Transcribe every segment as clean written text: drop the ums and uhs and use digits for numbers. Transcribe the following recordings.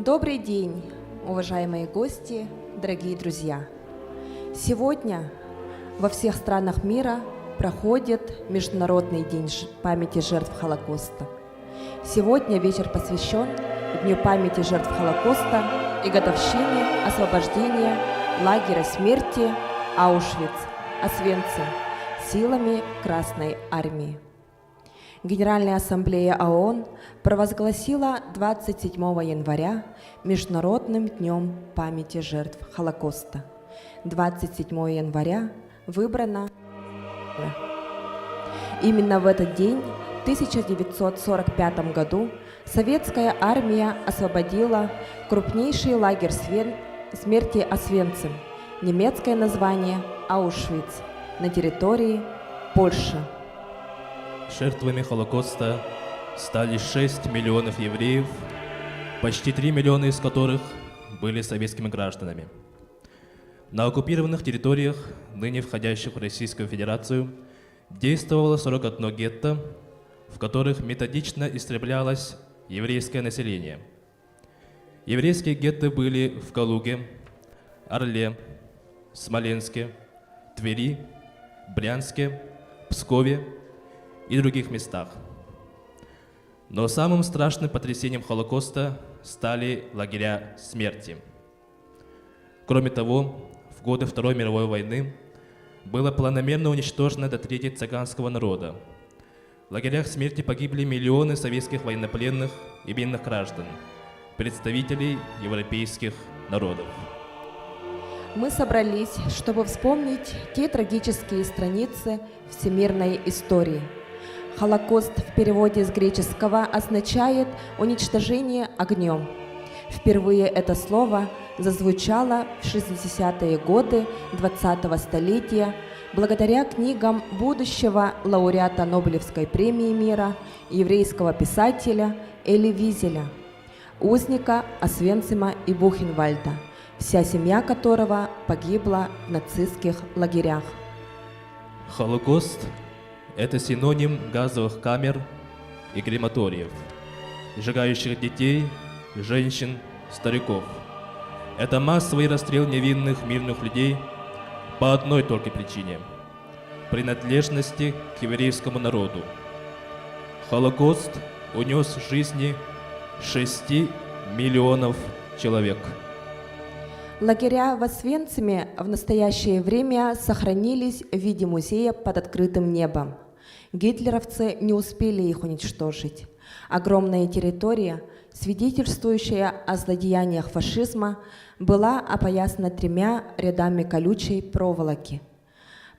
Добрый день, уважаемые гости, дорогие друзья! Сегодня во всех странах мира проходит Международный день памяти жертв Холокоста. Сегодня вечер посвящен Дню памяти жертв Холокоста и годовщине освобождения лагеря смерти Аушвиц-Освенцим силами Красной Армии. Генеральная ассамблея ООН провозгласила 27 января Международным днем памяти жертв Холокоста. 27 января выбрано. Именно в этот день, в 1945 году, советская армия освободила крупнейший лагерь смерти Освенцим, немецкое название Аушвиц, на территории Польши. Жертвами Холокоста стали 6 миллионов евреев, почти 3 миллиона из которых были советскими гражданами. На оккупированных территориях, ныне входящих в Российскую Федерацию, действовало 41 гетто, в которых методично истреблялось еврейское население. Еврейские гетто были в Калуге, Орле, Смоленске, Твери, Брянске, Пскове и других местах. Но самым страшным потрясением Холокоста стали лагеря смерти. Кроме того, в годы Второй мировой войны было планомерно уничтожено до трети цыганского народа. В лагерях смерти погибли миллионы советских военнопленных и бедных граждан, представителей европейских народов. Мы собрались, чтобы вспомнить те трагические страницы всемирной истории. Холокост в переводе с греческого означает «уничтожение огнем». Впервые это слово зазвучало в 60-е годы 20-го столетия благодаря книгам будущего лауреата Нобелевской премии мира, еврейского писателя Эли Визеля, узника Освенцима и Бухенвальда, вся семья которого погибла в нацистских лагерях. Холокост – это синоним газовых камер и крематориев, сжигающих детей, женщин, стариков. Это массовый расстрел невинных мирных людей по одной только причине – принадлежности к еврейскому народу. Холокост унес жизни 6 миллионов человек. Лагеря в Освенциме в настоящее время сохранились в виде музея под открытым небом. Гитлеровцы не успели их уничтожить. Огромная территория, свидетельствующая о злодеяниях фашизма, была опоясана 3 рядами колючей проволоки,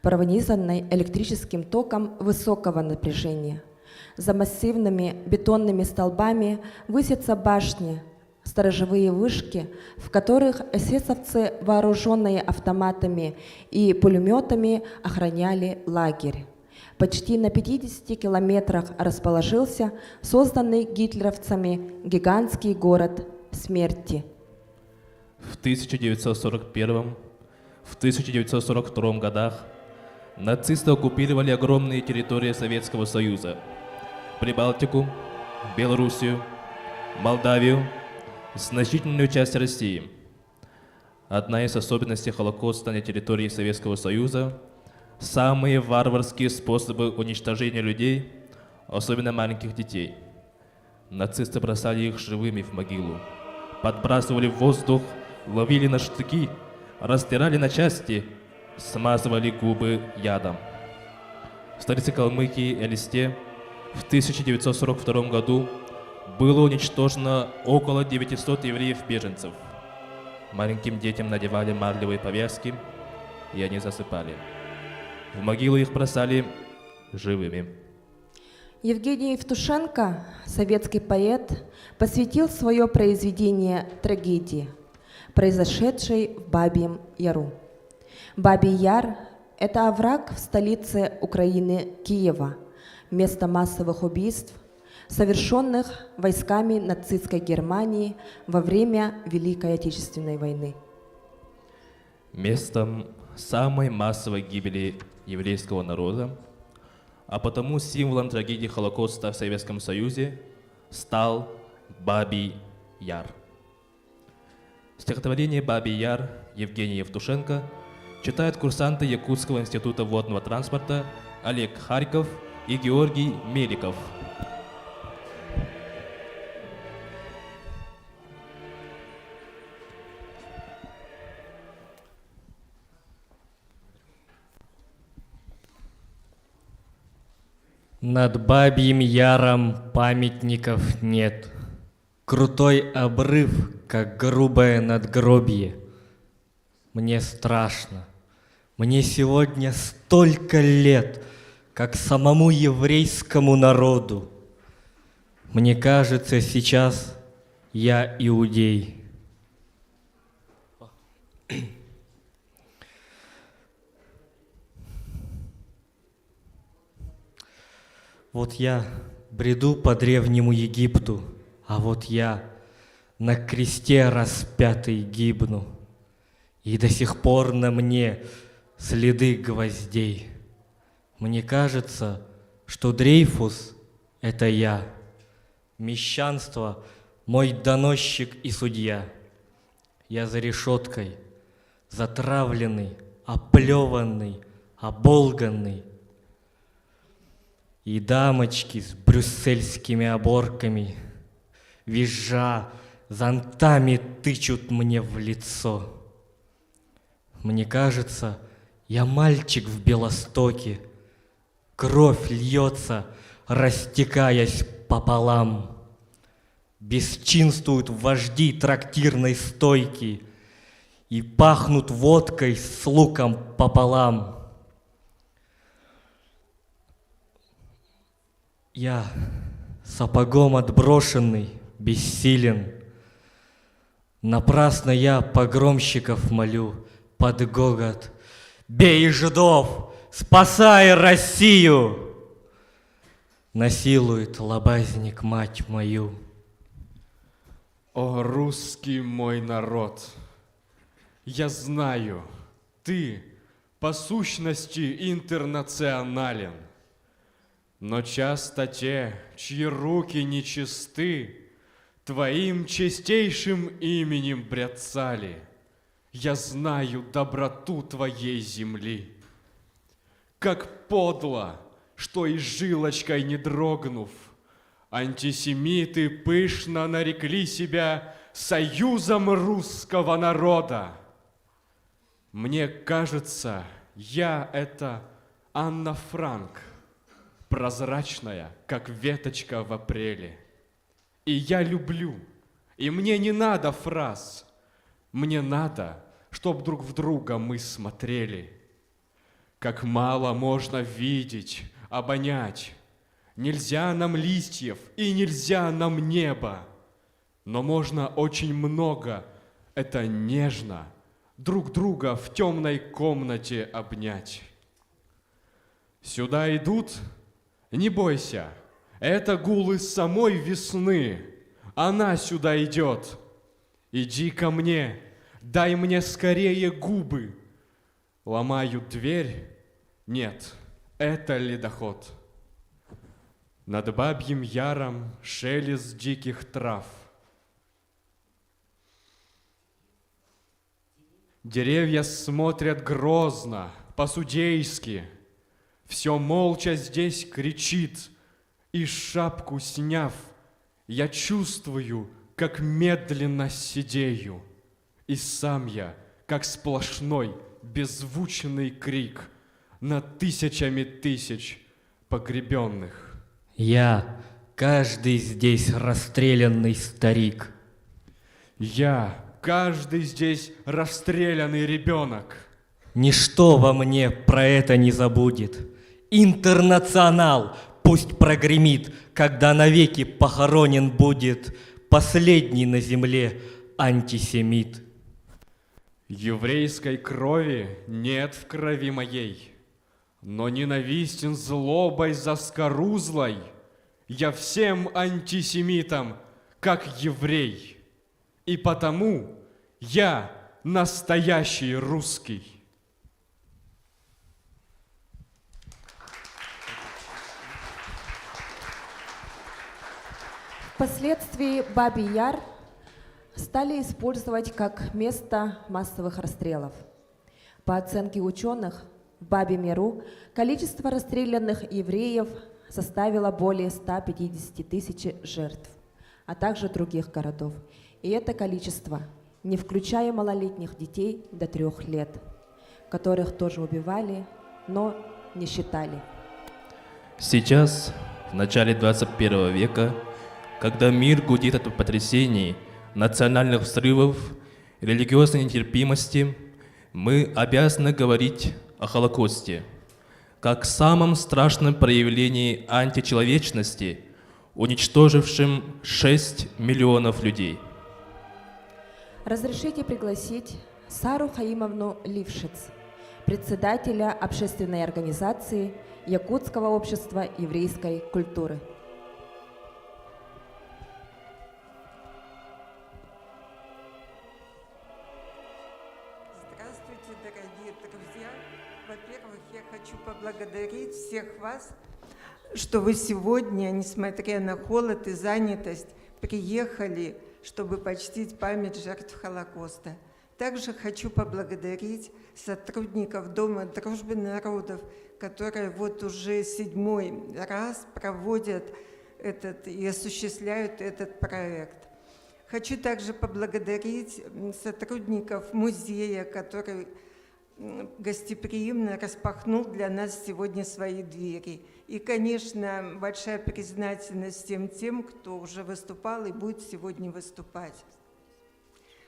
пронизанной электрическим током высокого напряжения. За массивными бетонными столбами высятся башни, сторожевые вышки, в которых эсэсовцы, вооруженные автоматами и пулеметами, охраняли лагерь. Почти на 50 километрах расположился созданный гитлеровцами гигантский город смерти. В 1941, в 1942 годах нацисты оккупировали огромные территории Советского Союза: Прибалтику, Белоруссию, Молдавию, значительную часть России. Одна из особенностей Холокоста на территории Советского Союза – самые варварские способы уничтожения людей, особенно маленьких детей. Нацисты бросали их живыми в могилу, подбрасывали в воздух, ловили на штыки, раздирали на части, смазывали губы ядом. В столице Калмыкии, Элисте, в 1942 году было уничтожено около 900 евреев-беженцев. Маленьким детям надевали марлевые повязки, и они засыпали. В могилу их бросали живыми. Евгений Евтушенко, советский поэт, посвятил свое произведение трагедии, произошедшей в Бабьем Яру. Бабий Яр – это овраг в столице Украины Киева, место массовых убийств, совершенных войсками нацистской Германии во время Великой Отечественной войны. Местом самой массовой гибели еврейского народа, а потому символом трагедии Холокоста в Советском Союзе стал Бабий Яр. Стихотворение «Бабий Яр» Евгения Евтушенко читают курсанты Якутского института водного транспорта Олег Харьков и Георгий Меликов. Над Бабьим Яром памятников нет. Крутой обрыв, как грубое надгробие. Мне страшно. Мне сегодня столько лет, как самому еврейскому народу. Мне кажется, сейчас я иудей. Вот я бреду по древнему Египту, а вот я на кресте распятый гибну. И до сих пор на мне следы гвоздей. Мне кажется, что Дрейфус — это я, мещанство — мой доносчик и судья. Я за решеткой, затравленный, оплеванный, оболганный. И дамочки с брюссельскими оборками, визжа, зонтами тычут мне в лицо. Мне кажется, я мальчик в Белостоке, кровь льется, растекаясь пополам. Бесчинствуют вожди трактирной стойки и пахнут водкой с луком пополам. Я сапогом отброшенный, бессилен. Напрасно я погромщиков молю под гогот: «Бей жидов! Спасай Россию!» Насилует лобазник мать мою. О, русский мой народ! Я знаю, ты по сущности интернационален. Но часто те, чьи руки нечисты, твоим чистейшим именем бряцали. Я знаю доброту твоей земли. Как подло, что и жилочкой не дрогнув, антисемиты пышно нарекли себя союзом русского народа. Мне кажется, я — это Анна Франк, прозрачная, как веточка в апреле. И я люблю, и мне не надо фраз, мне надо, чтоб друг в друга мы смотрели. Как мало можно видеть, обонять. Нельзя нам листьев и нельзя нам неба, но можно очень много, это нежно, друг друга в темной комнате обнять. Сюда идут? Не бойся, это гул из самой весны. Она сюда идет. Иди ко мне, дай мне скорее губы. Ломают дверь? Нет, это ледоход. Над Бабьим Яром шелест диких трав. Деревья смотрят грозно, по-судейски. Все молча здесь кричит, и шапку сняв, я чувствую, как медленно сидею. И сам я, как сплошной беззвучный крик над тысячами тысяч погребенных. Я каждый здесь расстрелянный старик. Я каждый здесь расстрелянный ребенок. Ничто во мне про это не забудет. Интернационал пусть прогремит, когда навеки похоронен будет последний на земле антисемит. Еврейской крови нет в крови моей, но ненавистен злобой заскорузлой я всем антисемитам, как еврей, и потому я настоящий русский. Впоследствии Бабий Яр стали использовать как место массовых расстрелов. По оценке ученых, в Бабьем Яру количество расстрелянных евреев составило более 150 тысяч жертв, а также других городов. И это количество, не включая малолетних детей до 3 лет, которых тоже убивали, но не считали. Сейчас, в начале 21 века, когда мир гудит от потрясений, национальных взрывов, религиозной нетерпимости, мы обязаны говорить о Холокосте, как самом страшном проявлении античеловечности, уничтожившем 6 миллионов людей. Разрешите пригласить Сару Хаимовну Лившиц, председателя общественной организации Якутского общества еврейской культуры. Здравствуйте, дорогие друзья! Во-первых, я хочу поблагодарить всех вас, что вы сегодня, несмотря на холод и занятость, приехали, чтобы почтить память жертв Холокоста. Также хочу поблагодарить сотрудников Дома дружбы народов, которые вот уже 7-й раз проводят и осуществляют этот проект. Хочу также поблагодарить сотрудников музея, который гостеприимно распахнул для нас сегодня свои двери. И, конечно, большая признательность всем тем, кто уже выступал и будет сегодня выступать.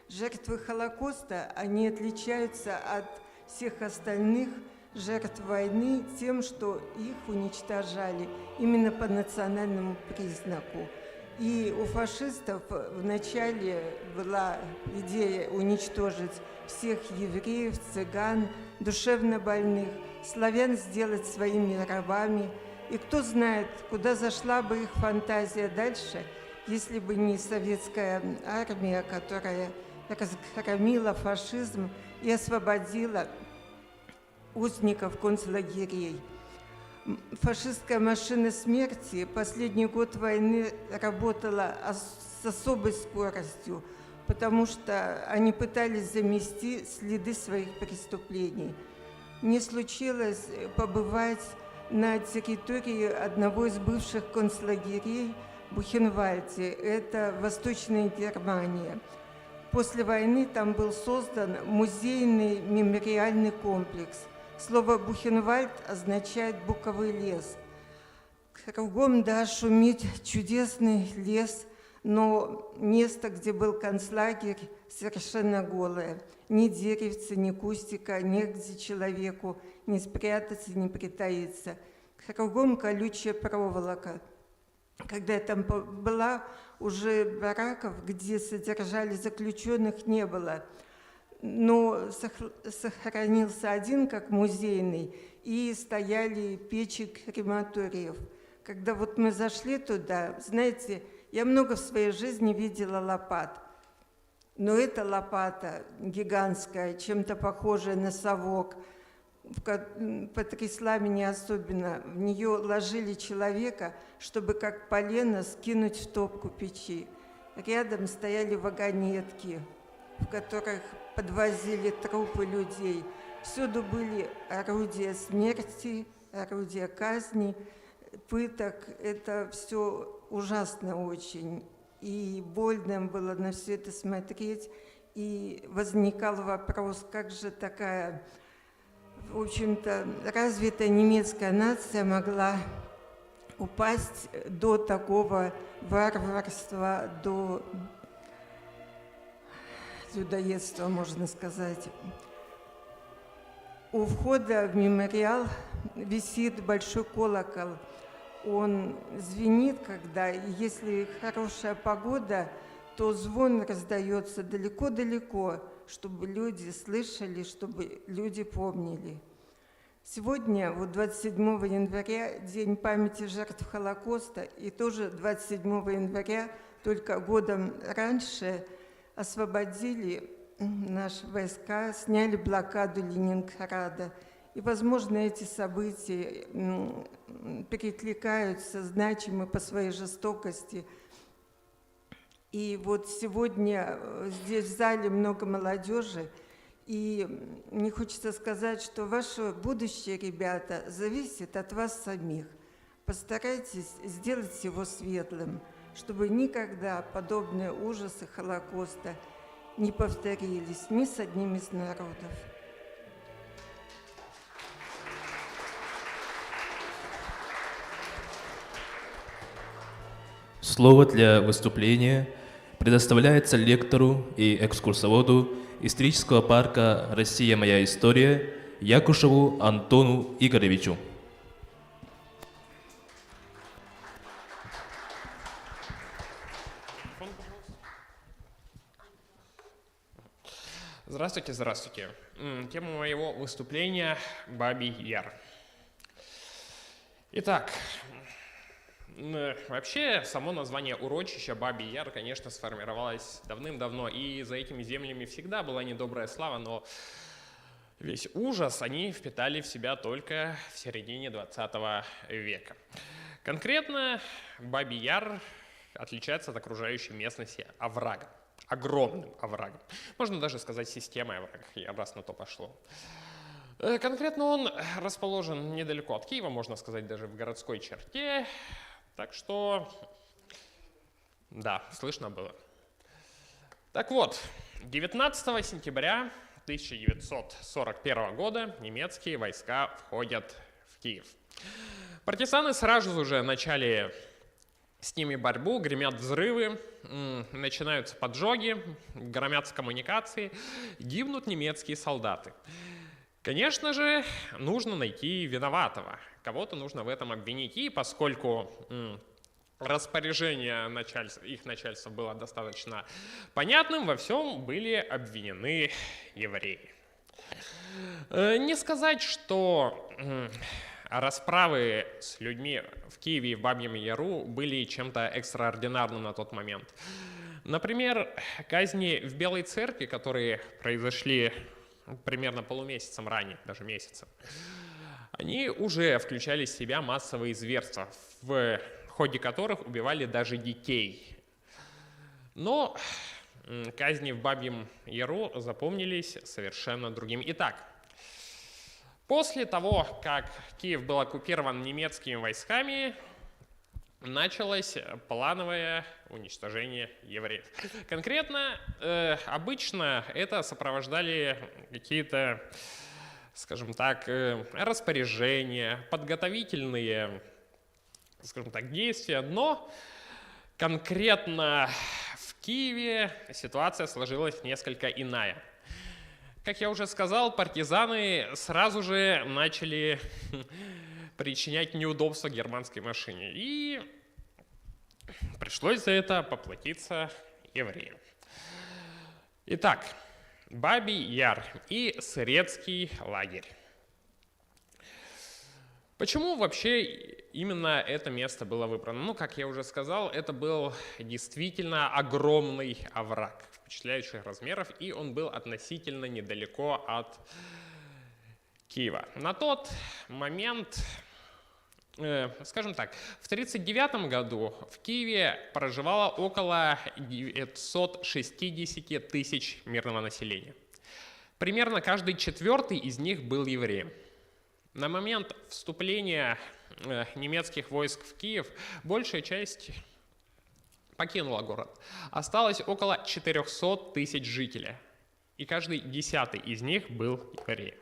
Жертвы Холокоста, они отличаются от всех остальных жертв войны тем, что их уничтожали именно по национальному признаку. И у фашистов вначале была идея уничтожить всех евреев, цыган, душевнобольных, славян сделать своими рабами. И кто знает, куда зашла бы их фантазия дальше, если бы не советская армия, которая разгромила фашизм и освободила узников концлагерей. Фашистская машина смерти последний год войны работала с особой скоростью, потому что они пытались замести следы своих преступлений. Мне случилось побывать на территории одного из бывших концлагерей Бухенвальде, это Восточная Германия. После войны там был создан музейный мемориальный комплекс. Слово «Бухенвальд» означает «буковый лес». Кругом, да, шумит чудесный лес, но место, где был концлагерь, совершенно голое. Ни деревца, ни кустика, негде человеку не спрятаться, не притаиться. Кругом колючая проволока. Когда я там была, уже бараков, где содержали заключенных, не было. Но сохранился один, как музейный, и стояли печи крематориев. Когда вот мы зашли туда, знаете, я много в своей жизни видела лопат. Но эта лопата гигантская, чем-то похожая на совок, потрясла меня особенно. В нее ложили человека, чтобы как полено скинуть в топку печи. Рядом стояли вагонетки, в которых подвозили трупы людей. Всюду были орудия смерти, орудия казни, пыток. Это все ужасно очень. И больно было на все это смотреть. И возникал вопрос, как же такая, в общем-то, развитая немецкая нация могла упасть до такого варварства, до людоедства, можно сказать. У входа в мемориал висит большой колокол. Он звенит, когда, если хорошая погода, то звон раздается далеко-далеко, чтобы люди слышали, чтобы люди помнили. Сегодня, вот 27 января, День памяти жертв Холокоста, и тоже 27 января, только годом раньше, освободили наши войска, сняли блокаду Ленинграда. И, возможно, эти события перекликаются, значимы по своей жестокости И вот сегодня здесь в зале много молодежи, и мне хочется сказать, что ваше будущее, ребята, зависит от вас самих. Постарайтесь сделать его светлым, чтобы никогда подобные ужасы Холокоста не повторились ни с одним из народов. Слово для выступления предоставляется лектору и экскурсоводу исторического парка «Россия. Моя история» Якушеву Антону Игоревичу. Здравствуйте, здравствуйте. Тема моего выступления – Бабий Яр. Итак, вообще само название урочища Бабий Яр, конечно, сформировалось давным-давно, и за этими землями всегда была недобрая слава, но весь ужас они впитали в себя только в середине 20 века. Конкретно Бабий Яр отличается от окружающей местности оврагом. Огромным оврагом. Можно даже сказать системой оврагов, раз на то пошло. Конкретно он расположен недалеко от Киева, можно сказать, даже в городской черте. Так что, да, слышно было. Так вот, 19 сентября 1941 года немецкие войска входят в Киев. Партизаны сразу же начали с ними борьбу, гремят взрывы, начинаются поджоги, громятся коммуникации, гибнут немецкие солдаты. Конечно же, нужно найти виноватого. Кого-то нужно в этом обвинить. И поскольку распоряжение их начальства было достаточно понятным, во всем были обвинены евреи. Не сказать, что расправы с людьми в Киеве и в Бабьем Яру были чем-то экстраординарным на тот момент. Например, казни в Белой Церкви, которые произошли примерно полумесяцем ранее, даже месяцем, они уже включали в себя массовые зверства, в ходе которых убивали даже детей. Но казни в Бабьем Яру запомнились совершенно другим. Итак, после того, как Киев был оккупирован немецкими войсками, началось плановое уничтожение евреев. Конкретно, обычно это сопровождали какие-то, скажем так, распоряжения, подготовительные, скажем так, действия, но конкретно в Киеве ситуация сложилась несколько иная. Как я уже сказал, партизаны сразу же начали причинять неудобства германской машине. И пришлось за это поплатиться евреям. Итак, Бабий Яр и Сырецкий лагерь. Почему вообще именно это место было выбрано? Ну, как я уже сказал, это был действительно огромный овраг впечатляющих размеров, и он был относительно недалеко от Киева. На тот момент, скажем так, в 1939 году в Киеве проживало около 960 тысяч мирного населения. Примерно каждый четвертый из них был евреем. На момент вступления немецких войск в Киев большая часть покинула город. Осталось около 400 тысяч жителей, и каждый десятый из них был евреем.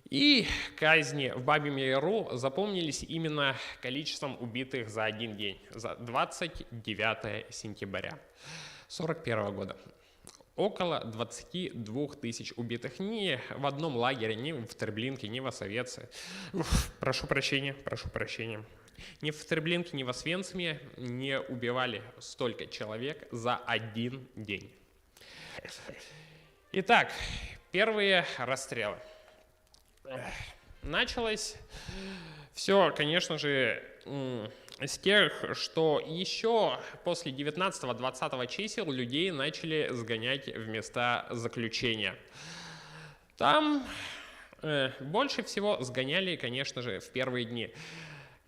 И казни в Бабьем Яру запомнились именно количеством убитых за один день, за 29 сентября 1941 года. Около 22 тысяч убитых ни в одном лагере, ни в Терблинке, ни в Осовеце. Прошу прощения. Ни в Терблинке, ни в Освенциме не убивали столько человек за один день. Итак, первые расстрелы. Началось все, конечно же, с тех, что еще после 19-20 чисел людей начали сгонять в места заключения. Там больше всего сгоняли, конечно же, в первые дни.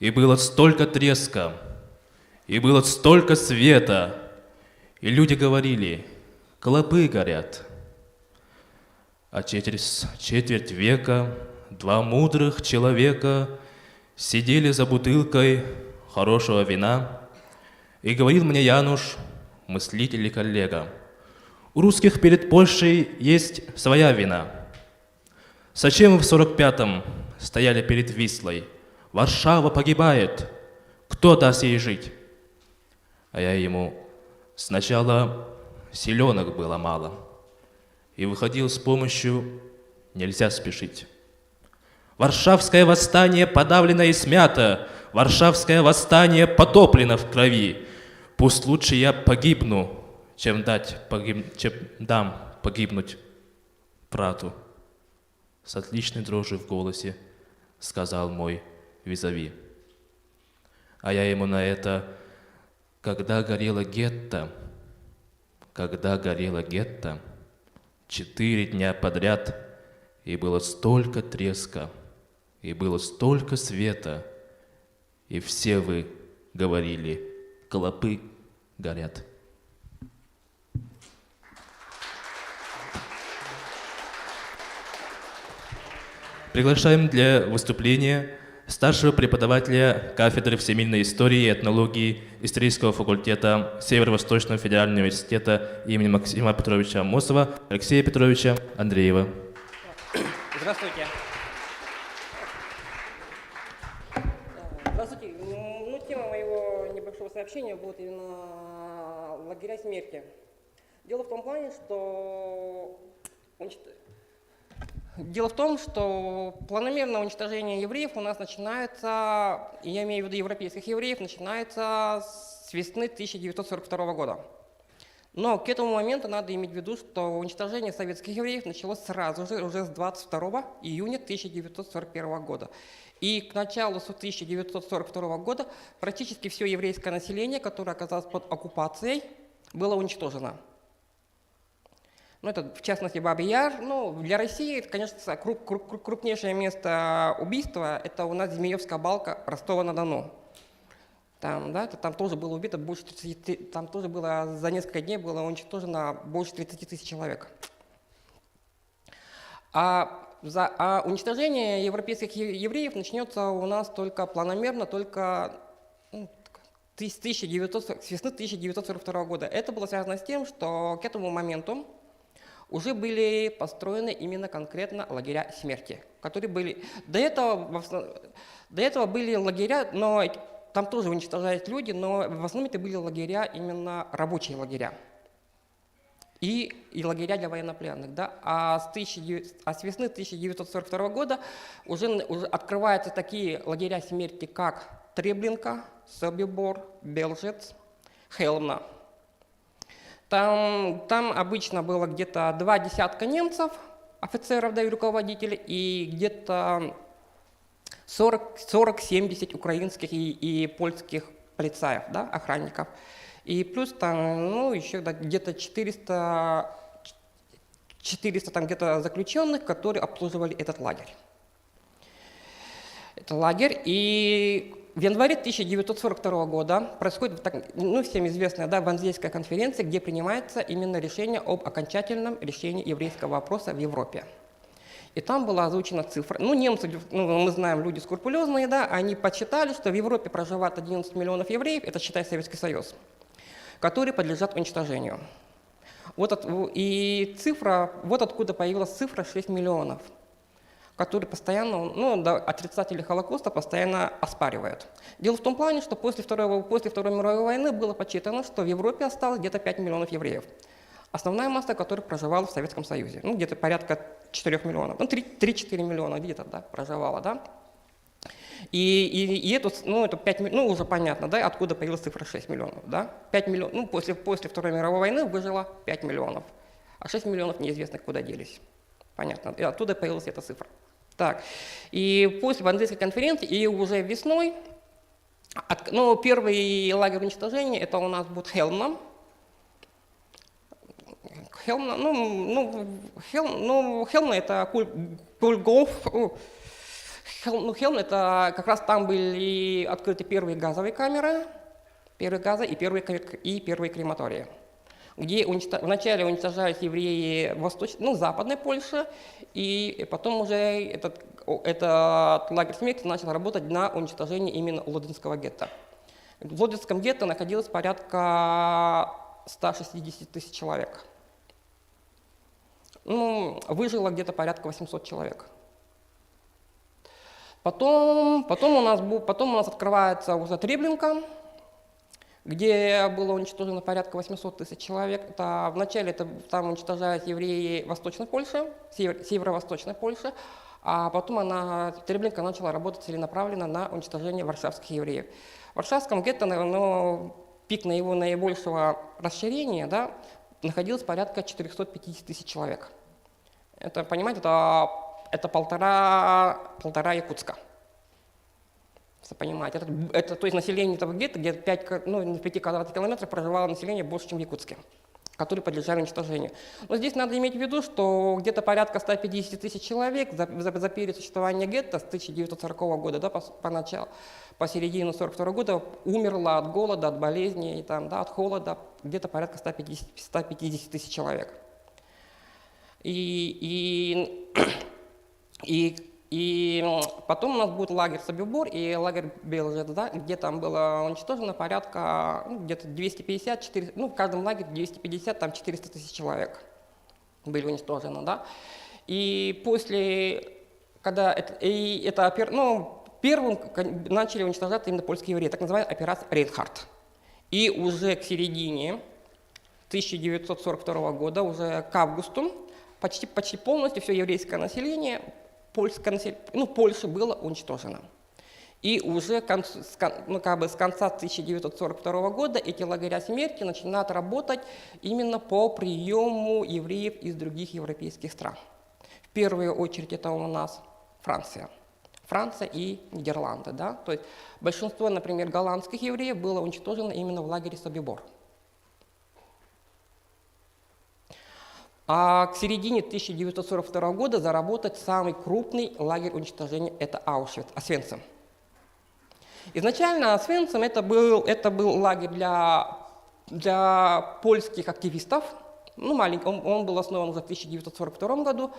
И было столько треска, и было столько света, и люди говорили, клопы горят. А через четверть века два мудрых человека сидели за бутылкой хорошего вина, и говорил мне Януш, мыслитель и коллега, у русских перед Польшей есть своя вина. Зачем вы в 45-м стояли перед Вислой? Варшава погибает, кто даст ей жить? А я ему, сначала селенок было мало, и выходил с помощью «нельзя спешить». Варшавское восстание подавлено и смято, Варшавское восстание потоплено в крови. Пусть лучше я погибну, чем дам погибнуть брату. С отличной дрожью в голосе сказал мой визави. А я ему на это: когда горело гетто, 4 дня подряд, и было столько треска, и было столько света, и все вы говорили, клопы горят. Приглашаем для выступления старшего преподавателя кафедры всемирной истории и этнологии исторического факультета Северо-Восточного федерального университета имени Максима Петровича Амосова Алексея Петровича Андреева. Здравствуйте. Здравствуйте. Тема моего небольшого сообщения будет именно лагеря смерти. Дело в том плане, что планомерное уничтожение евреев у нас начинается, я имею в виду европейских евреев, начинается с весны 1942 года. Но к этому моменту надо иметь в виду, что уничтожение советских евреев началось сразу же, уже с 22 июня 1941 года. И к началу 1942 года практически все еврейское население, которое оказалось под оккупацией, было уничтожено. Ну, это, в частности, Бабий Яр. Ну, для России, это, конечно, крупнейшее место убийства – это у нас Змеевская балка Ростова-на-Дону. Там, да, там тоже было убито больше 30, там тоже было за несколько дней было уничтожено больше 30 тысяч человек. А уничтожение европейских евреев начнется у нас только планомерно, только с весны 1942 года. Это было связано с тем, что к этому моменту уже были построены именно конкретно лагеря смерти, которые были... До этого были лагеря, но там тоже уничтожались люди, но в основном это были лагеря, именно рабочие лагеря. И лагеря для военнопленных. Да? А с весны 1942 года уже открываются такие лагеря смерти, как Треблинка, Собибор, Белжец, Хелмна. Там обычно было где-то 2 десятка немцев, офицеров, да, и руководителей, и где-то 40-70 украинских и польских полицаев, да, охранников. И плюс там, еще где-то 400 там где-то заключенных, которые обслуживали этот лагерь. Это лагерь. И в январе 1942 года происходит всем известная, да, Ванзейская конференция, где принимается именно решение об окончательном решении еврейского вопроса в Европе. И там была озвучена цифра. Немцы, мы знаем, люди скрупулезные, да, они подсчитали, что в Европе проживает 11 миллионов евреев, это, считай, Советский Союз, которые подлежат уничтожению. И цифра, вот откуда появилась цифра 6 миллионов, которые постоянно, отрицатели Холокоста постоянно оспаривают. Дело в том плане, что после Второй мировой войны было подсчитано, что в Европе осталось где-то 5 миллионов евреев. Основная масса, которая проживала в Советском Союзе, где-то порядка 4 миллионов, 3-4 миллиона где-то, да, проживала, да. И это 5 миллионов, уже понятно, да, откуда появилась цифра 6 миллионов, да. 5 миллионов, после Второй мировой войны выжило 5 миллионов, а 6 миллионов неизвестно куда делись. Понятно, и оттуда появилась эта цифра. Так, и после Ванзейской конференции, и уже весной, первый лагерь уничтожения, это у нас будет Хелмна. Хелмна это Хелм это как раз там были открыты первые газовые камеры, первые газы и первые крематории, где вначале уничтожались евреи западной Польши, и потом уже этот лагерь смерти начал работать на уничтожение именно Лодзинского гетто. В Лодзинском гетто находилось порядка 160 тысяч человек. Выжило где-то порядка 800 человек. Потом у нас открывается уже Треблинка, где было уничтожено порядка 800 тысяч человек. Вначале там уничтожают евреи Восточной Польши, северо-восточной Польши, а потом Треблинка начала работать целенаправленно на уничтожение варшавских евреев. В Варшавском гетто, пик на его наибольшего расширения, да, находилось порядка 450 тысяч человек. Это, понимаете, это полтора Якутска. Если понимаете. То есть население этого гетто, где 5 квадратных километров проживало население больше, чем в Якутске, которые подлежали уничтожению. Но здесь надо иметь в виду, что где-то порядка 150 тысяч человек за период существования гетто с 1940 года по середину 1942 года умерло от голода, от болезней, от холода, где-то порядка 150 тысяч человек. И потом у нас будет лагерь Собибор и лагерь Белжец, да, где там было уничтожено порядка где-то 250, в каждом лагере 250, там 400 тысяч человек были уничтожены, да. И первым начали уничтожать именно польские евреи, так называемая операция Рейнхард. И уже к середине 1942 года, уже к августу, почти полностью все еврейское население Польши было уничтожено. И уже с конца 1942 года эти лагеря смерти начинают работать именно по приему евреев из других европейских стран. В первую очередь это у нас Франция и Нидерланды. Да? То есть большинство, например, голландских евреев было уничтожено именно в лагере Собибор. А к середине 1942 года заработать самый крупный лагерь уничтожения – это Освенцим. Изначально Освенцим это был лагерь для польских активистов. Маленький, он был основан уже в 1942 году,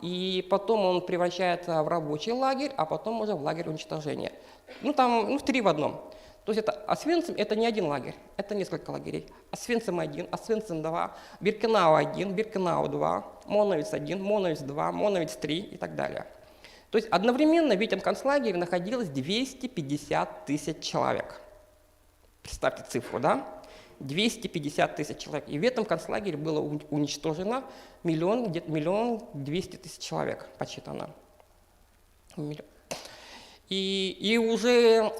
и потом он превращается в рабочий лагерь, а потом уже в лагерь уничтожения. Там 3 в одном. То есть Освенцим – это не один лагерь, это несколько лагерей. Освенцим-1, Освенцим-2, Биркенау-1, Биркенау-2, Моновиц-1, Моновиц-2, Моновиц-3 и так далее. То есть одновременно в этом концлагере находилось 250 тысяч человек. Представьте цифру, да? 250 тысяч человек. И в этом концлагере было уничтожено где-то 1 200 000 человек, подсчитано. И уже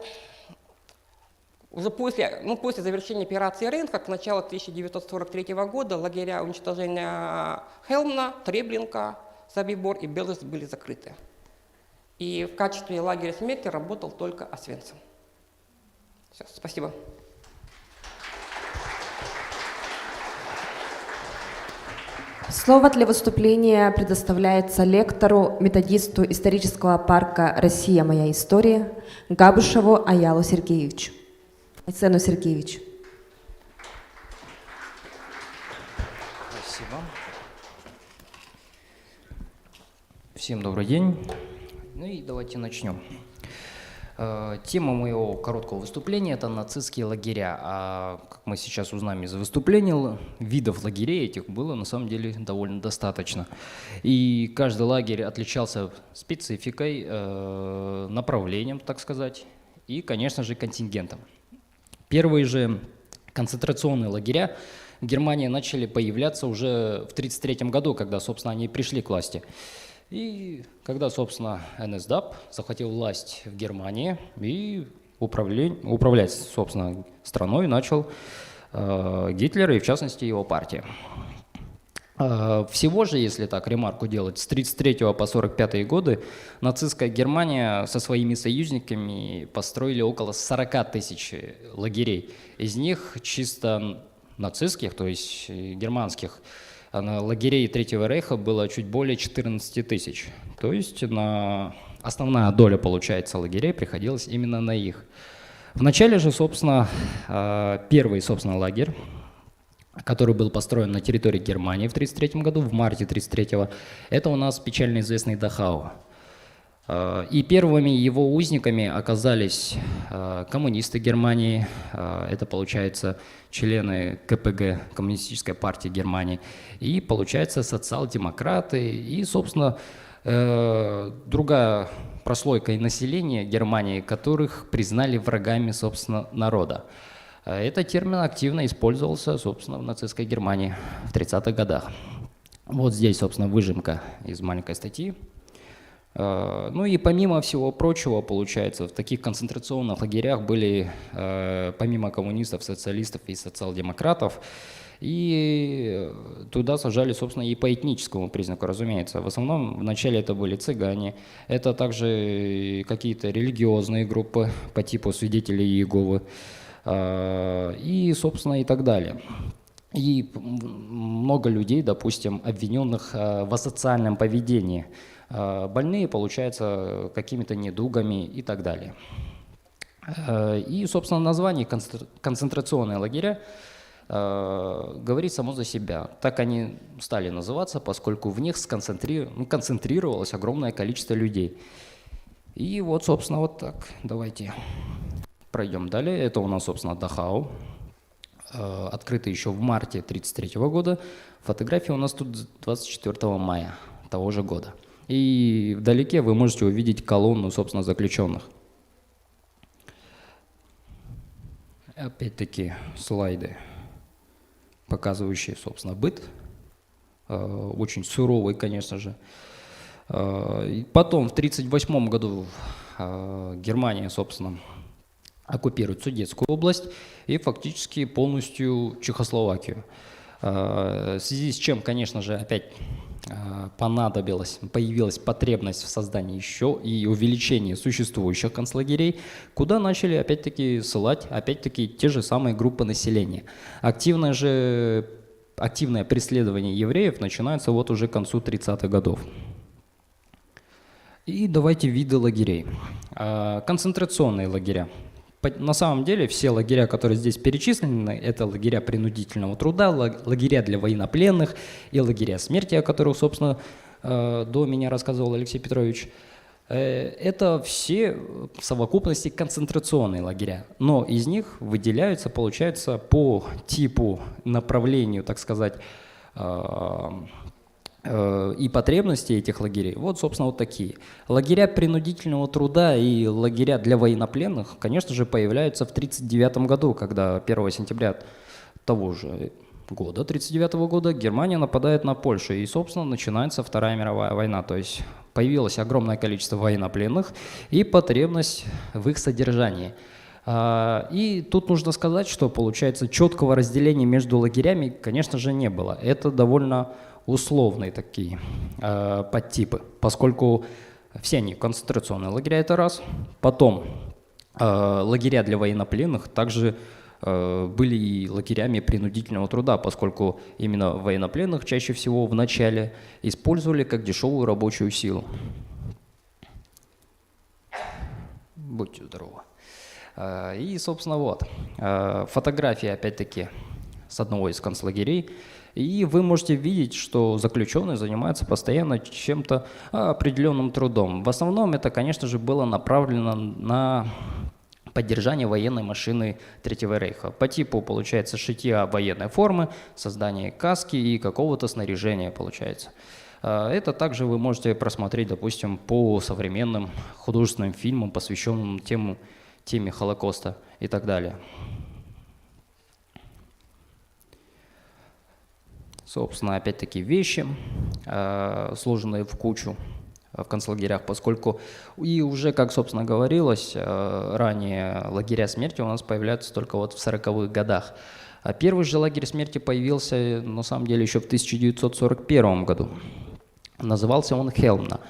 после завершения операции Рейнхард, к началу 1943 года, лагеря уничтожения Хелмна, Треблинка, Собибор и Белжец были закрыты. И в качестве лагеря смерти работал только Освенцим. Все, спасибо. Слово для выступления предоставляется лектору, методисту исторического парка «Россия. Моя история» Габышеву Аялу Сергеевичу. Айцену Сергеевич. Спасибо. Всем добрый день. И давайте начнем. Тема моего короткого выступления – это нацистские лагеря. А как мы сейчас узнаем из выступления, видов лагерей этих было на самом деле довольно достаточно. И каждый лагерь отличался спецификой, направлением, так сказать, и, конечно же, контингентом. Первые же концентрационные лагеря в Германии начали появляться уже в 1933 году, когда, собственно, они пришли к власти. И когда, собственно, НСДАП захватил власть в Германии и управлять, собственно, страной начал Гитлер и, в частности, его партия. Всего же, если так ремарку делать, с 1933 по 1945 годы нацистская Германия со своими союзниками построили около 40 тысяч лагерей. Из них чисто нацистских, то есть германских, лагерей Третьего рейха было чуть более 14 тысяч. То есть на основная доля, получается, лагерей приходилась именно на их. Вначале же, собственно, первый, собственно, лагерь, который был построен на территории Германии в 1933 году, в марте 1933, это у нас печально известный Дахау. И первыми его узниками оказались коммунисты Германии, это, получается, члены КПГ, Коммунистической партии Германии, и, получается, социал-демократы, и, собственно, другая прослойка и населения Германии, которых признали врагами, собственно, народа. Этот термин активно использовался, собственно, в нацистской Германии в 30-х годах. Вот здесь, собственно, выжимка из маленькой статьи. Ну и помимо всего прочего, получается, в таких концентрационных лагерях были, помимо коммунистов, социалистов и социал-демократов, и туда сажали, собственно, и по этническому признаку, разумеется. В основном вначале это были цыгане, это также какие-то религиозные группы по типу свидетелей Иеговы, и, собственно, и так далее. И много людей, допустим, обвиненных в асоциальном поведении. Больные, получается, какими-то недугами и так далее. И, собственно, название концентрационные лагеря говорит само за себя. Так они стали называться, поскольку в них концентрировалось огромное количество людей. И вот, собственно, вот так. Давайте пройдем далее. Это у нас, собственно, Дахау, открытый еще в марте 1933 года. Фотография у нас тут 24 мая того же года. И вдалеке вы можете увидеть колонну, собственно, заключенных. Опять-таки слайды, показывающие, собственно, быт. Очень суровый, конечно же. Потом в 1938 году Германия, собственно, оккупирует Судетскую область и фактически полностью Чехословакию. В связи с чем, конечно же, опять появилась потребность в создании еще и увеличении существующих концлагерей, куда начали опять-таки ссылать опять-таки те же самые группы населения. Активное преследование евреев начинается вот уже к концу 30-х годов. И давайте виды лагерей. Концентрационные лагеря. На самом деле все лагеря, которые здесь перечислены, это лагеря принудительного труда, лагеря для военнопленных и лагеря смерти, о которых, собственно, до меня рассказывал Алексей Петрович. Это все в совокупности концентрационные лагеря, но из них выделяются, получается, по типу, направлению, так сказать, и потребности этих лагерей, вот, собственно, вот такие. Лагеря принудительного труда и лагеря для военнопленных, конечно же, появляются в 1939 году, когда 1 сентября того же года, 1939 года, Германия нападает на Польшу, и, собственно, начинается Вторая мировая война, то есть появилось огромное количество военнопленных и потребность в их содержании. И тут нужно сказать, что, получается, четкого разделения между лагерями, конечно же, не было. Это довольно условные такие подтипы, поскольку все они концентрационные лагеря, это раз. Потом лагеря для военнопленных также были и лагерями принудительного труда, поскольку именно военнопленных чаще всего в начале использовали как дешевую рабочую силу. Будьте здоровы. И, собственно, вот, фотография, опять-таки, с одного из концлагерей. И вы можете видеть, что заключенные занимаются постоянно чем-то определенным трудом. В основном это, конечно же, было направлено на поддержание военной машины Третьего рейха. По типу, получается, шитья военной формы, создание каски и какого-то снаряжения, получается. Это также вы можете просмотреть, допустим, по современным художественным фильмам, посвященным теме Холокоста и так далее. Собственно, опять-таки вещи, сложенные в кучу в концлагерях, поскольку и уже, как, собственно, говорилось, ранее лагеря смерти у нас появляются только вот в 40-х годах. А первый же лагерь смерти появился, на самом деле, еще в 1941 году. Назывался он Хелмна.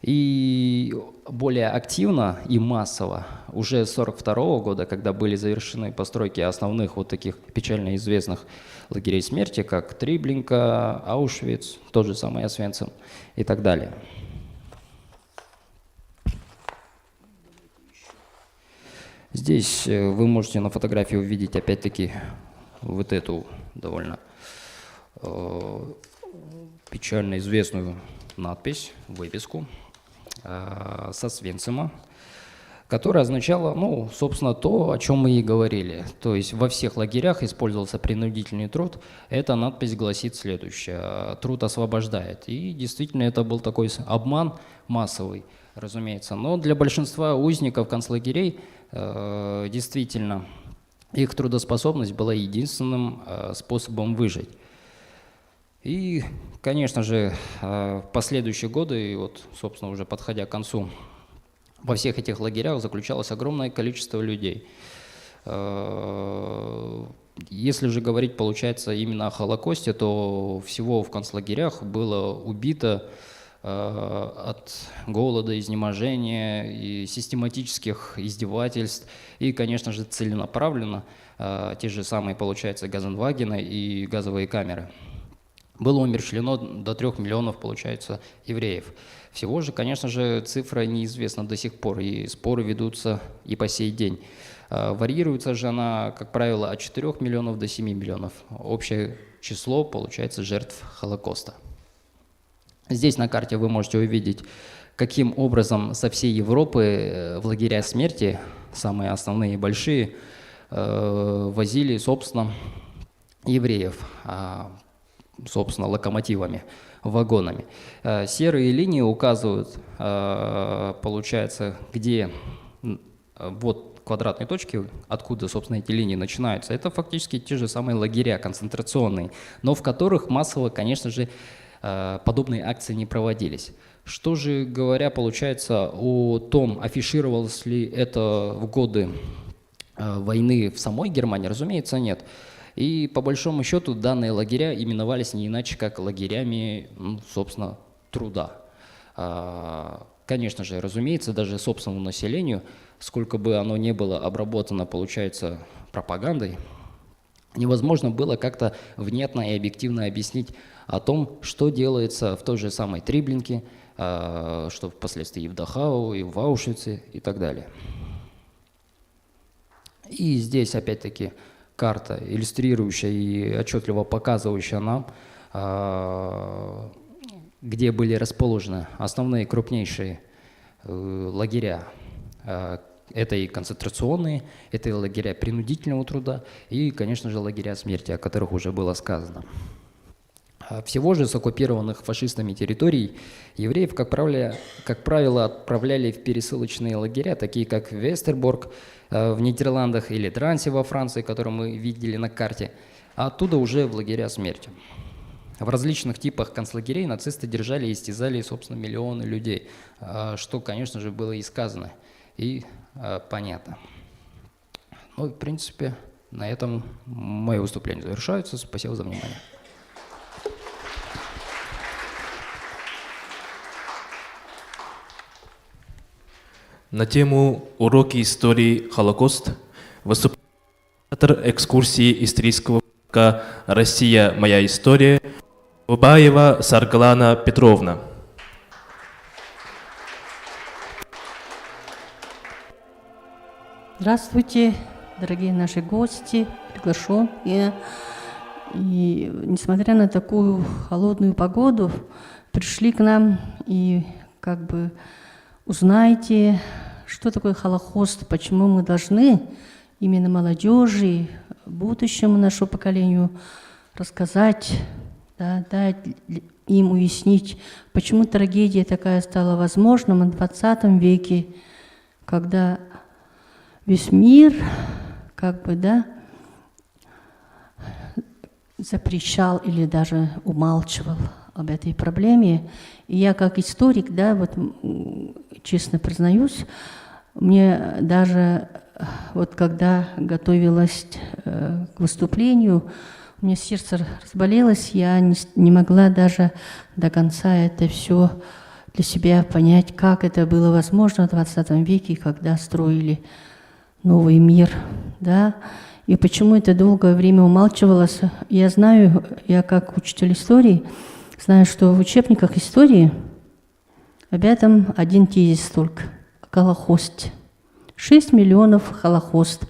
И более активно и массово уже с 1942 года, когда были завершены постройки основных вот таких печально известных лагерей смерти, как Триблинка, Аушвиц, тот же самый Освенцим и так далее. Здесь вы можете на фотографии увидеть опять-таки вот эту довольно печально известную надпись, выписку со Свенцима, которая означала, ну, собственно, то, о чем мы и говорили. То есть во всех лагерях использовался принудительный труд. Эта надпись гласит следующее: труд освобождает. И действительно это был такой обман массовый, разумеется. Но для большинства узников концлагерей действительно их трудоспособность была единственным способом выжить. И, конечно же, в последующие годы, и вот, собственно, уже подходя к концу, во всех этих лагерях заключалось огромное количество людей. Если же говорить, получается, именно о Холокосте, то всего в концлагерях было убито от голода, изнеможения и систематических издевательств, и, конечно же, целенаправленно те же самые, получается, газенвагены и газовые камеры. Было умерщвлено до 3 миллионов, получается, евреев. Всего же, конечно же, цифра неизвестна до сих пор, и споры ведутся и по сей день. Варьируется же она, как правило, от 4 миллионов до 7 миллионов. Общее число, получается, жертв Холокоста. Здесь на карте вы можете увидеть, каким образом со всей Европы в лагеря смерти, самые основные и большие, возили, собственно, евреев, собственно, локомотивами, вагонами. Серые линии указывают, получается, где вот квадратные точки, откуда, собственно, эти линии начинаются. Это фактически те же самые лагеря концентрационные, но в которых массово, конечно же, подобные акции не проводились. Что же говоря, получается, о том, афишировалось ли это в годы войны в самой Германии, разумеется, нет. И по большому счету данные лагеря именовались не иначе, как лагерями, собственно, труда. Конечно же, разумеется, даже собственному населению, сколько бы оно ни было обработано, получается, пропагандой, невозможно было как-то внятно и объективно объяснить о том, что делается в той же самой Триблинке, что впоследствии и в Дахау, и в Аушвице, и так далее. И здесь, опять-таки, карта, иллюстрирующая и отчетливо показывающая нам, где были расположены основные крупнейшие лагеря. Это и концентрационные, это и лагеря принудительного труда, и, конечно же, лагеря смерти, о которых уже было сказано. Всего же с оккупированных фашистами территорий евреев, как правило, отправляли в пересылочные лагеря, такие как Вестерборг в Нидерландах или Дранси во Франции, которые мы видели на карте, а оттуда уже в лагеря смерти. В различных типах концлагерей нацисты держали и истязали, собственно, миллионы людей, что, конечно же, было и сказано, и понятно. Ну, в принципе, на этом мое выступление завершается. Спасибо за внимание. На тему «Уроки истории Холокост» выступает организатор экскурсии исторического парка «Россия. Моя история» Бабаева Сарглана Петровна. Здравствуйте, дорогие наши гости, приглашенные. И несмотря на такую холодную погоду, пришли к нам и как бы узнайте, что такое Холокост, почему мы должны именно молодежи, будущему нашему поколению рассказать, да, дать им уяснить, почему трагедия такая стала возможным в 20 веке, когда весь мир как бы, да, запрещал или даже умалчивал об этой проблеме. И я как историк, да, вот честно признаюсь, мне даже вот когда готовилась к выступлению, у меня сердце разболелось, я не могла даже до конца это все для себя понять, как это было возможно в 20 веке, когда строили новый мир, да, и почему это долгое время умалчивалось. Я знаю, я как учитель истории, знаю, что в учебниках истории об этом один тезис только – о Холокосте. 6 миллионов Холокост.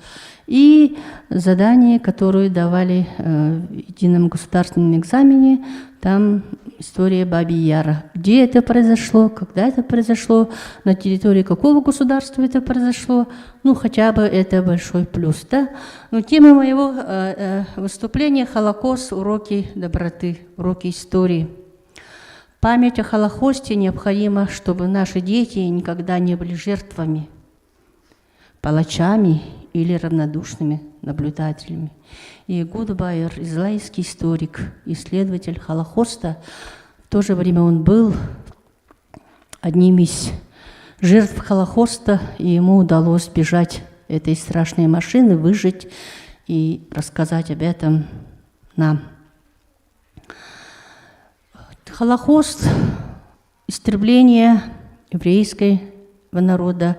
И задание, которое давали в едином государственном экзамене, там история Баби Яра. Где это произошло, когда это произошло, на территории какого государства это произошло, ну хотя бы это большой плюс. Да? Но тема моего выступления — Холокост, уроки доброты, уроки истории. Память о Холокосте необходима, чтобы наши дети никогда не были жертвами, палачами или равнодушными наблюдателями. И Гудбайер, израильский историк, исследователь Холокоста, в то же время он был одним из жертв Холокоста, и ему удалось бежать этой страшной машины, выжить и рассказать об этом нам. Холокост, истребление еврейского народа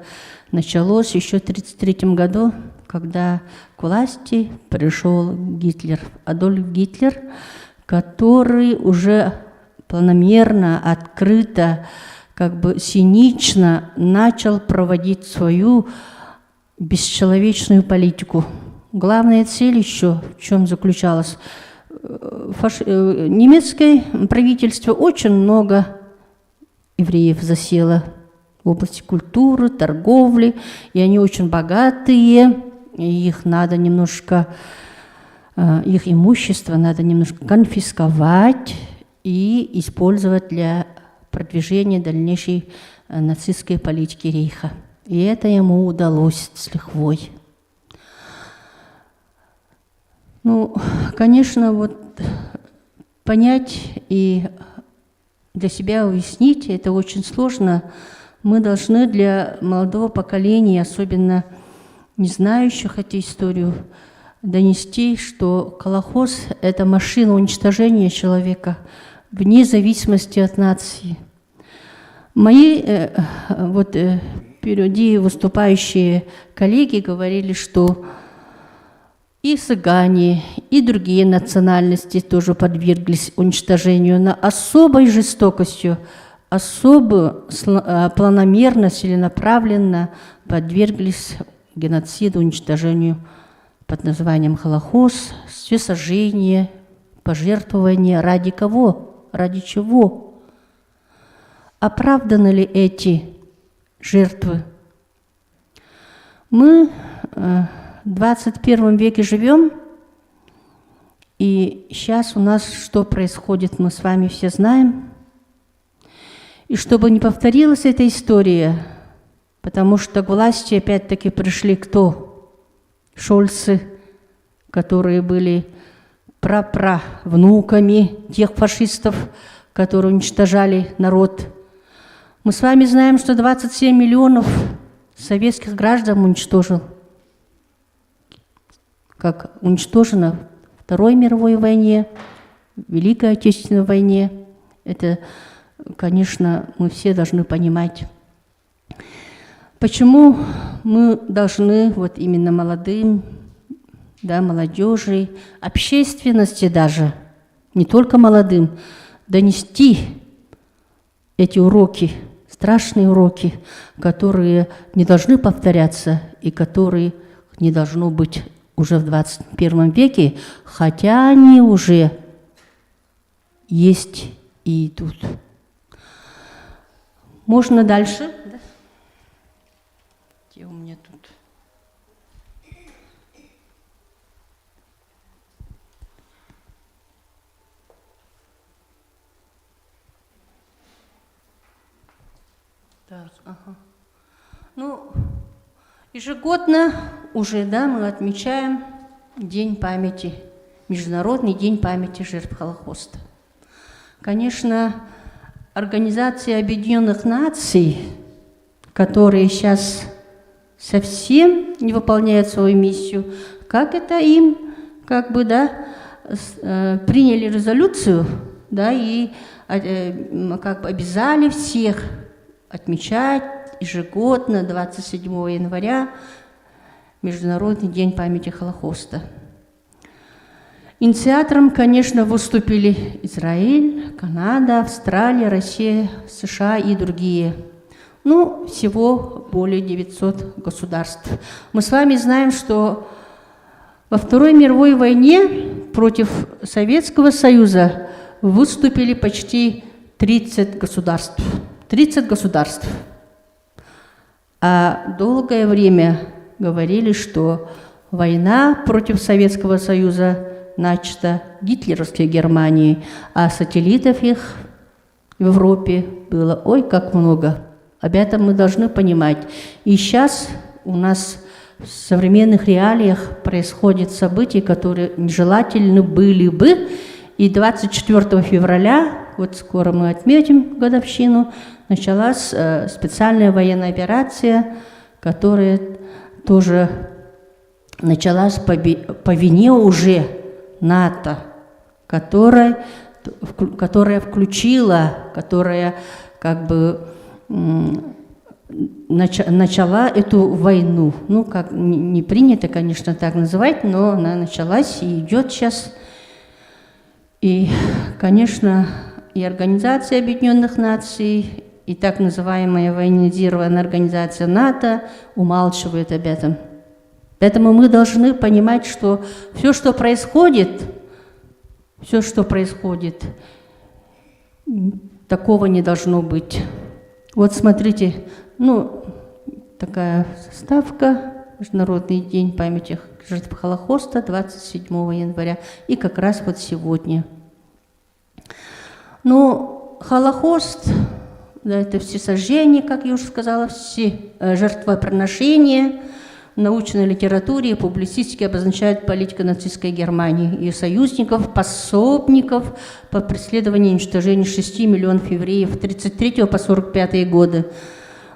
началось еще в 1933 году, когда к власти пришел Гитлер, Адольф Гитлер, который уже планомерно, открыто, как бы цинично начал проводить свою бесчеловечную политику. Главная цель еще в чем заключалась? Немецкое правительство очень много евреев засело в области культуры, торговли, и они очень богатые, и их надо немножко, их имущество надо немножко конфисковать и использовать для продвижения дальнейшей нацистской политики Рейха. И это ему удалось с лихвой. Ну, конечно, вот понять и для себя уяснить это очень сложно. Мы должны для молодого поколения, особенно не знающих эту историю, донести, что Холокост — это машина уничтожения человека вне зависимости от нации. Мои впереди выступающие коллеги говорили, что и цыгане, и другие национальности тоже подверглись уничтожению, но особой жестокостью, особо планомерно, целенаправленно подверглись геноциду, уничтожению под названием Холокост, всесожжение, пожертвование. Ради кого? Ради чего? Оправданы ли эти жертвы? Мы в 21 веке живем, и сейчас у нас что происходит, мы с вами все знаем. И чтобы не повторилась эта история, потому что к власти опять-таки пришли кто? Шольцы, которые были праправнуками тех фашистов, которые уничтожали народ. Мы с вами знаем, что 27 миллионов советских граждан уничтожил. Как уничтожено в Второй мировой войне, Великой Отечественной войне. Это, конечно, мы все должны понимать. Почему мы должны, вот именно молодым, да, молодежи, общественности даже, не только молодым, донести эти уроки, страшные уроки, которые не должны повторяться и которые не должно быть уже в 21 веке, хотя они уже есть и идут. Можно дальше? Да? Где у меня тут? Так, ага. Ну, ежегодно уже, да, мы отмечаем День памяти, Международный день памяти жертв Холокоста. Конечно, Организация Объединенных Наций, которые сейчас совсем не выполняют свою миссию, как это им, как бы, да, приняли резолюцию, да, и как бы обязали всех отмечать ежегодно 27 января Международный день памяти Холокоста. Инициатором, конечно, выступили Израиль, Канада, Австралия, Россия, США и другие. Ну, всего более 900 государств. Мы с вами знаем, что во Второй мировой войне против Советского Союза выступили почти 30 государств. 30 государств. А долгое время говорили, что война против Советского Союза начата гитлеровской Германией, а сателлитов их в Европе было ой как много. Об этом мы должны понимать. И сейчас у нас в современных реалиях происходят события, которые нежелательны были бы. И 24 февраля, вот скоро мы отметим годовщину, началась специальная военная операция, которая тоже началась по вине уже НАТО, которая включила, которая как бы начала эту войну. Ну, как не принято, конечно, так называть, но она началась и идет сейчас. И, конечно, и Организация Объединенных Наций, и так называемая военизированная организация НАТО умалчивают об этом. Поэтому мы должны понимать, что все, что происходит, такого не должно быть. Вот смотрите, ну, такая заставка, Международный день памяти жертв Холокоста, 27 января, и как раз вот сегодня. Ну, Холокост, да, это всесожжение, как я уже сказала, все жертвоприношения в научной литературе и публицистике обозначают политику нацистской Германии, ее союзников, пособников по преследованию и уничтожению 6 миллионов евреев с 1933 по 1945 годы.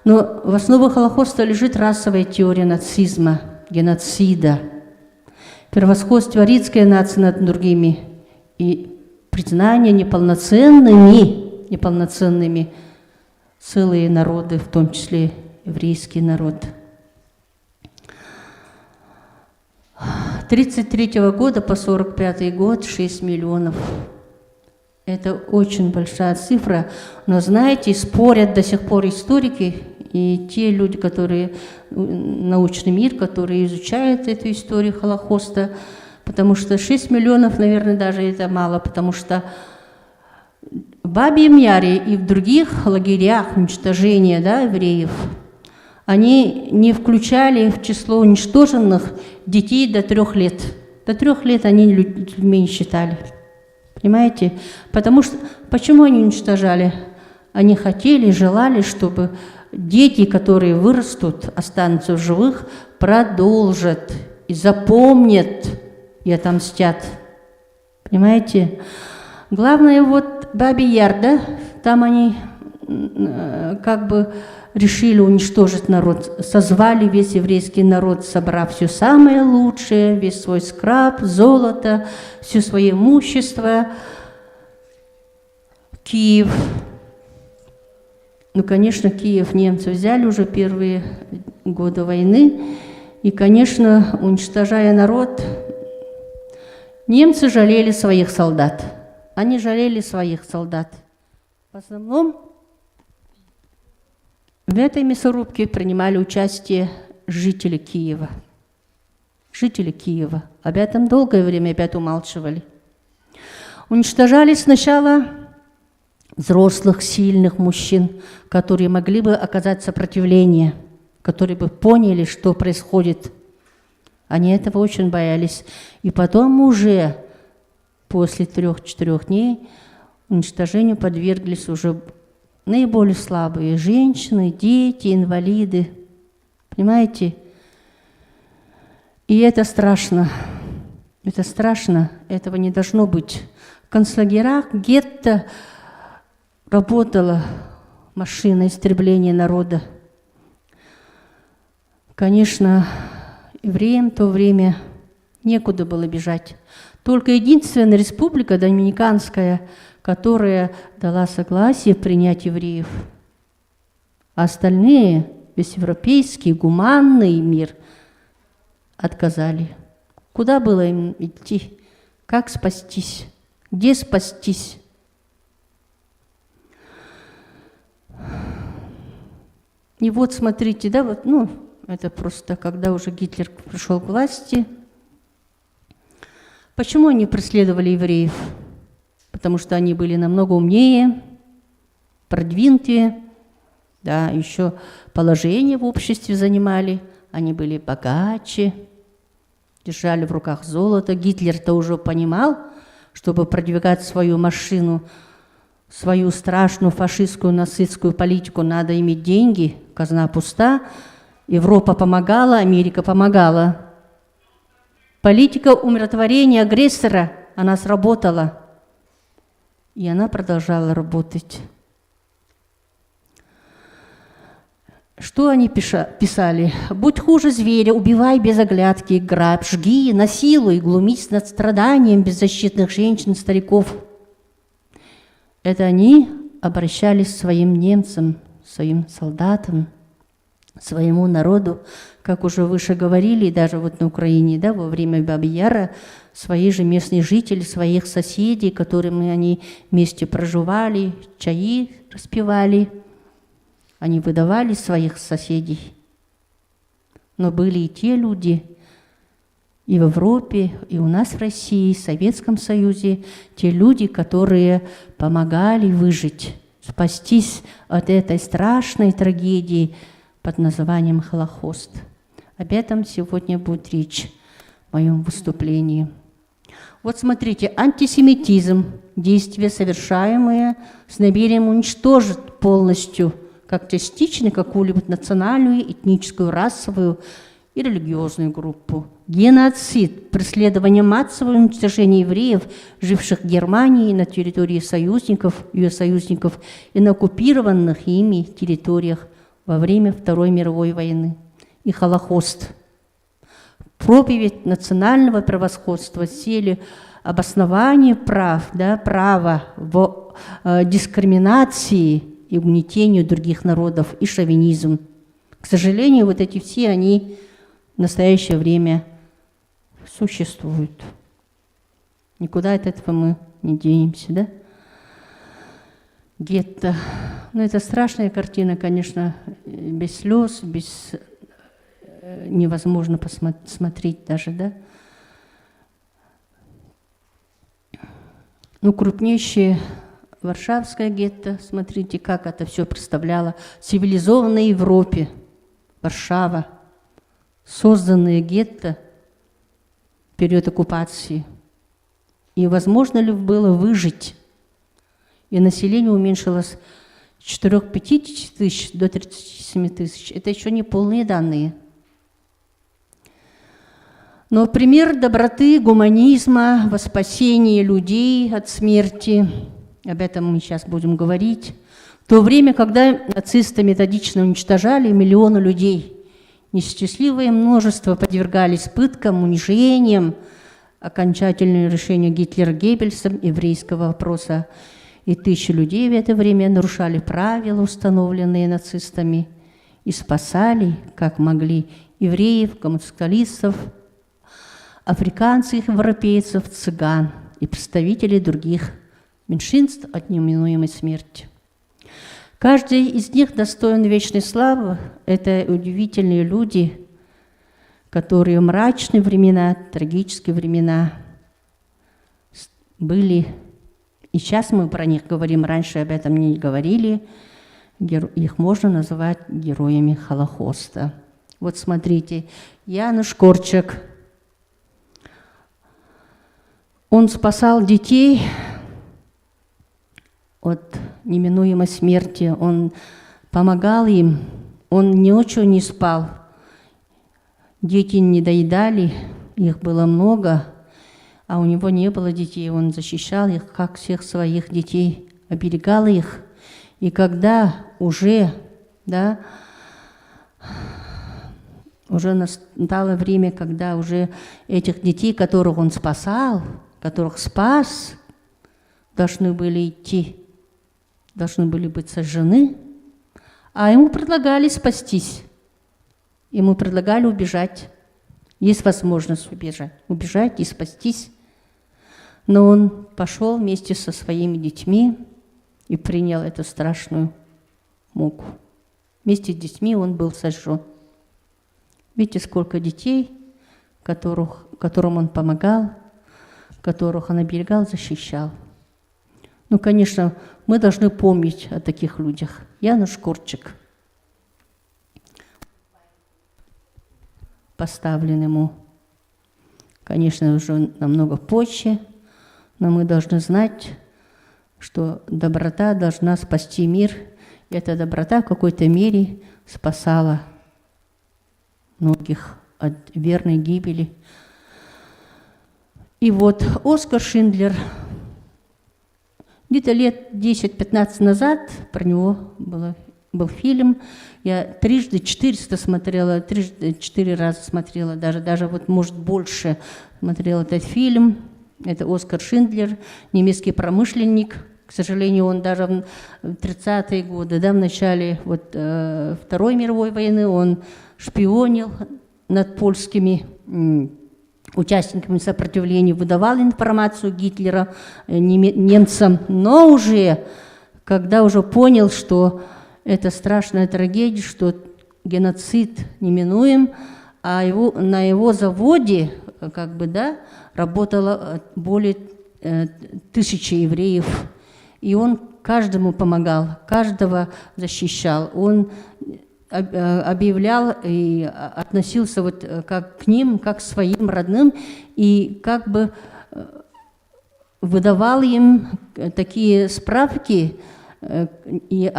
Но в основе Холокоста лежит расовая теория нацизма, геноцида, превосходство арийской нации над другими и признание неполноценными целые народы, в том числе еврейский народ. 1933 года по 1945 год 6 миллионов. Это очень большая цифра, но, знаете, спорят до сих пор историки и те люди, которые, научный мир, которые изучают эту историю Холокоста, потому что 6 миллионов, наверное, даже это мало, потому что в Бабьем Яре и в других лагерях уничтожения, да, евреев, они не включали в число уничтоженных детей до 3 лет. До 3 лет они людьми не считали. Понимаете? Потому что, почему они уничтожали? Они хотели, желали, чтобы дети, которые вырастут, останутся в живых, продолжат и запомнят и отомстят. Понимаете? Главное, вот Бабий Яр, да, там они как бы решили уничтожить народ, созвали весь еврейский народ, собрав все самое лучшее, весь свой скраб, золото, все свое имущество. Киев. Ну, конечно, Киев немцы взяли уже первые годы войны. И, конечно, уничтожая народ, немцы жалели своих солдат. Они жалели своих солдат. В основном в этой мясорубке принимали участие жители Киева. Жители Киева. Об этом долгое время опять умалчивали. Уничтожали сначала взрослых, сильных мужчин, которые могли бы оказать сопротивление, которые бы поняли, что происходит. Они этого очень боялись. И потом уже после 3-4 дней уничтожению подверглись уже наиболее слабые женщины, дети, инвалиды. Понимаете? И это страшно. Это страшно. Этого не должно быть. В концлагерях, гетто работала машина истребления народа. Конечно, евреям в то время некуда было бежать. Только единственная республика Доминиканская, которая дала согласие принять евреев. А остальные, весь европейский, гуманный мир, отказали. Куда было им идти? Как спастись? Где спастись? И вот смотрите, да, вот, ну, это просто когда уже Гитлер пришел к власти. Почему они преследовали евреев? Потому что они были намного умнее, продвинутые, да, еще положение в обществе занимали, они были богаче, держали в руках золото. Гитлер-то уже понимал, чтобы продвигать свою машину, свою страшную фашистскую нацистскую политику, надо иметь деньги, казна пуста. Европа помогала, Америка помогала. Политика умиротворения агрессора, она сработала. И она продолжала работать. Что они писали? «Будь хуже зверя, убивай без оглядки, грабь, жги, насилуй, глумись над страданием беззащитных женщин, стариков». Это они обращались к своим немцам, своим солдатам, своему народу, как уже выше говорили, даже вот на Украине, да, во время Бабы Яра, свои же местные жители, своих соседей, которыми они вместе проживали, чаи распевали, они выдавали своих соседей. Но были и те люди, и в Европе, и у нас в России, в Советском Союзе, те люди, которые помогали выжить, спастись от этой страшной трагедии под названием Холокост. Об этом сегодня будет речь в моем выступлении. Вот смотрите, антисемитизм, действия, совершаемые с намерением уничтожить полностью, как частично, какую-либо национальную, этническую, расовую и религиозную группу. Геноцид, преследование, массовое уничтожение евреев, живших в Германии на территории союзников, ее союзников и на оккупированных ими территориях во время Второй мировой войны. И Холокост. Проповедь национального превосходства с целью обоснования прав, да, права в дискриминации и угнетению других народов, и шовинизм. К сожалению, вот эти все, они в настоящее время существуют. Никуда от этого мы не денемся, да? Гетто. Ну, это страшная картина, конечно, без слез, без... невозможно посмотреть даже, да? Ну, крупнейшее Варшавское гетто, смотрите, как это все представляло. В цивилизованной Европе, Варшава, созданные гетто в период оккупации. И возможно ли было выжить? И население уменьшилось с 4-50 тысяч до 37 тысяч. Это еще не полные данные. Но пример доброты, гуманизма, во спасении людей от смерти, об этом мы сейчас будем говорить, в то время, когда нацисты методично уничтожали миллионы людей, несчастливое множество подвергались пыткам, унижениям, окончательное решение Гитлера-Геббельсом еврейского вопроса, и тысячи людей в это время нарушали правила, установленные нацистами, и спасали, как могли, евреев, гомосексуалистов, африканцев, европейцев, цыган и представителей других меньшинств от неминуемой смерти. Каждый из них достоин вечной славы. Это удивительные люди, которые в мрачные времена, трагические времена были. И сейчас мы про них говорим, раньше об этом не говорили. Их можно называть героями Холокоста. Вот смотрите, Януш Корчак. Он спасал детей от неминуемой смерти, он помогал им, он ночью не спал. Дети не доедали, их было много, а у него не было детей, он защищал их, как всех своих детей, оберегал их. И когда уже, да, уже настало время, когда уже этих детей, которых он спасал, которых спас, должны были идти, должны были быть сожжены, а ему предлагали спастись, ему предлагали убежать. Есть возможность убежать и спастись. Но он пошел вместе со своими детьми и принял эту страшную муку. Вместе с детьми он был сожжен. Видите, сколько детей, которым он помогал, которых он оберегал, защищал. Ну, конечно, мы должны помнить о таких людях. Януш Корчик поставлен ему, конечно, уже намного позже, но мы должны знать, что доброта должна спасти мир. И эта доброта в какой-то мере спасала многих от верной гибели. И вот Оскар Шиндлер, где-то лет 10-15 назад про него был фильм. Я трижды 400 смотрела, трижды 4 раза смотрела, даже вот, может, больше смотрела этот фильм. Это Оскар Шиндлер, немецкий промышленник. К сожалению, он даже в 30-е годы, да, в начале вот, Второй мировой войны, он шпионил над польскими участниками сопротивления, выдавал информацию Гитлера немцам, но уже, когда уже понял, что это страшная трагедия, что геноцид неминуем, а на его заводе как бы, да, работало более 1000 евреев, и он каждому помогал, каждого защищал, он объявлял и относился вот как к ним, как к своим родным, и как бы выдавал им такие справки и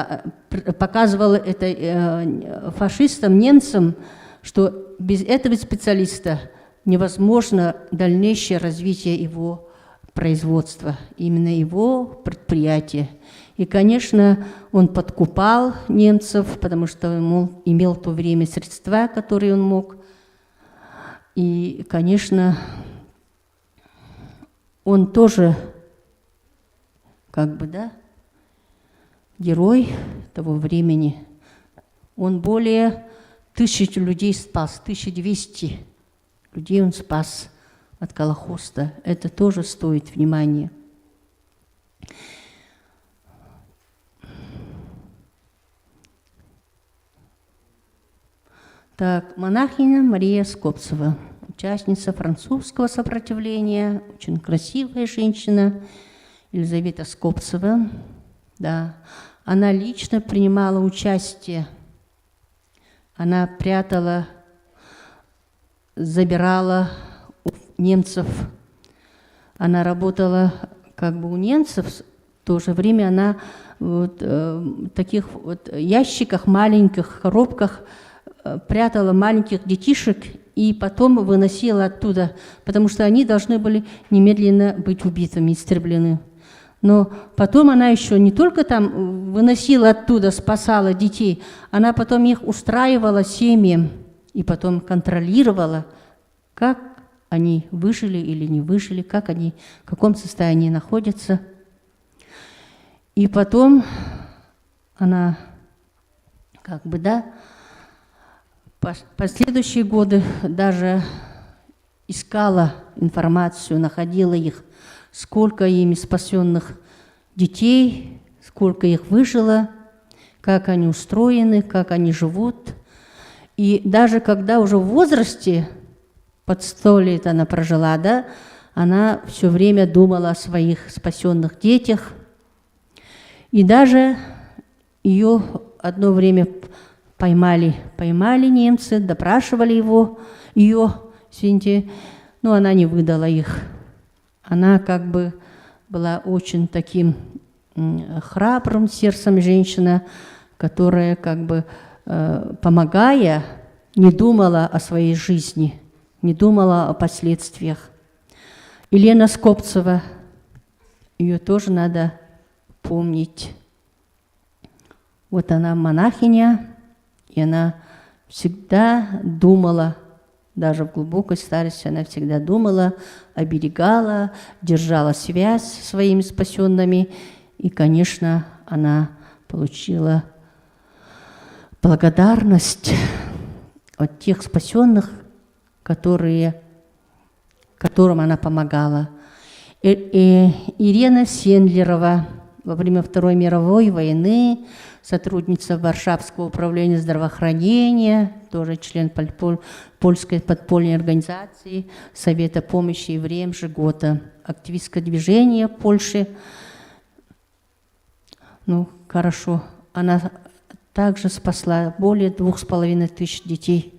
показывал это фашистам, немцам, что без этого специалиста невозможно дальнейшее развитие его производства, именно его предприятия. И, конечно, он подкупал немцев, потому что он имел в то время средства, которые он мог. И, конечно, он тоже, как бы, да, герой того времени. Он более 1000 людей спас, 1200 людей он спас от Холокоста. Это тоже стоит внимания. Так, монахиня Мария Скопцева, участница французского сопротивления, очень красивая женщина, Елизавета Скопцева. Да. Она лично принимала участие, она прятала, забирала у немцев, она работала как бы у немцев, в то же время она вот, в таких вот ящиках, маленьких коробках прятала маленьких детишек и потом выносила оттуда, потому что они должны были немедленно быть убитыми, истреблены. Но потом она еще не только там выносила оттуда, спасала детей, она потом их устраивала семьям и потом контролировала, как они выжили или не выжили, как они, в каком состоянии находятся. И потом она как бы, да, последующие годы даже искала информацию, находила их, сколько ими спасенных детей, сколько их выжило, как они устроены, как они живут. И даже когда уже в возрасте, под 100 лет она прожила, да, она все время думала о своих спасенных детях. И даже ее одно время поймали немцы, допрашивали ее, извините, но она не выдала их. Она как бы была очень таким храбрым сердцем женщина, которая как бы помогая, не думала о своей жизни, не думала о последствиях. Елена Скопцева, ее тоже надо помнить. Вот она монахиня, и она всегда думала, даже в глубокой старости она всегда думала, оберегала, держала связь со своими спасенными. И, конечно, она получила благодарность от тех спасенных, которым она помогала. Ирина Сендлерова, во время Второй мировой войны, сотрудница Варшавского управления здравоохранения, тоже член польской подпольной организации Совета помощи евреям «Жигота», активистское движение Польши. Ну, хорошо. Она также спасла более 2500 детей,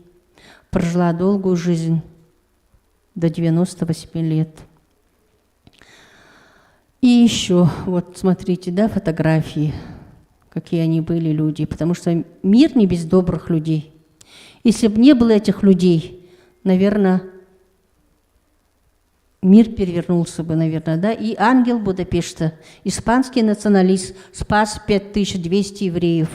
прожила долгую жизнь до 98 лет. И еще, вот смотрите, да, фотографии, какие они были люди, потому что мир не без добрых людей. Если бы не было этих людей, наверное, мир перевернулся бы, наверное, да. И ангел Будапешта, испанский националист, спас 5200 евреев.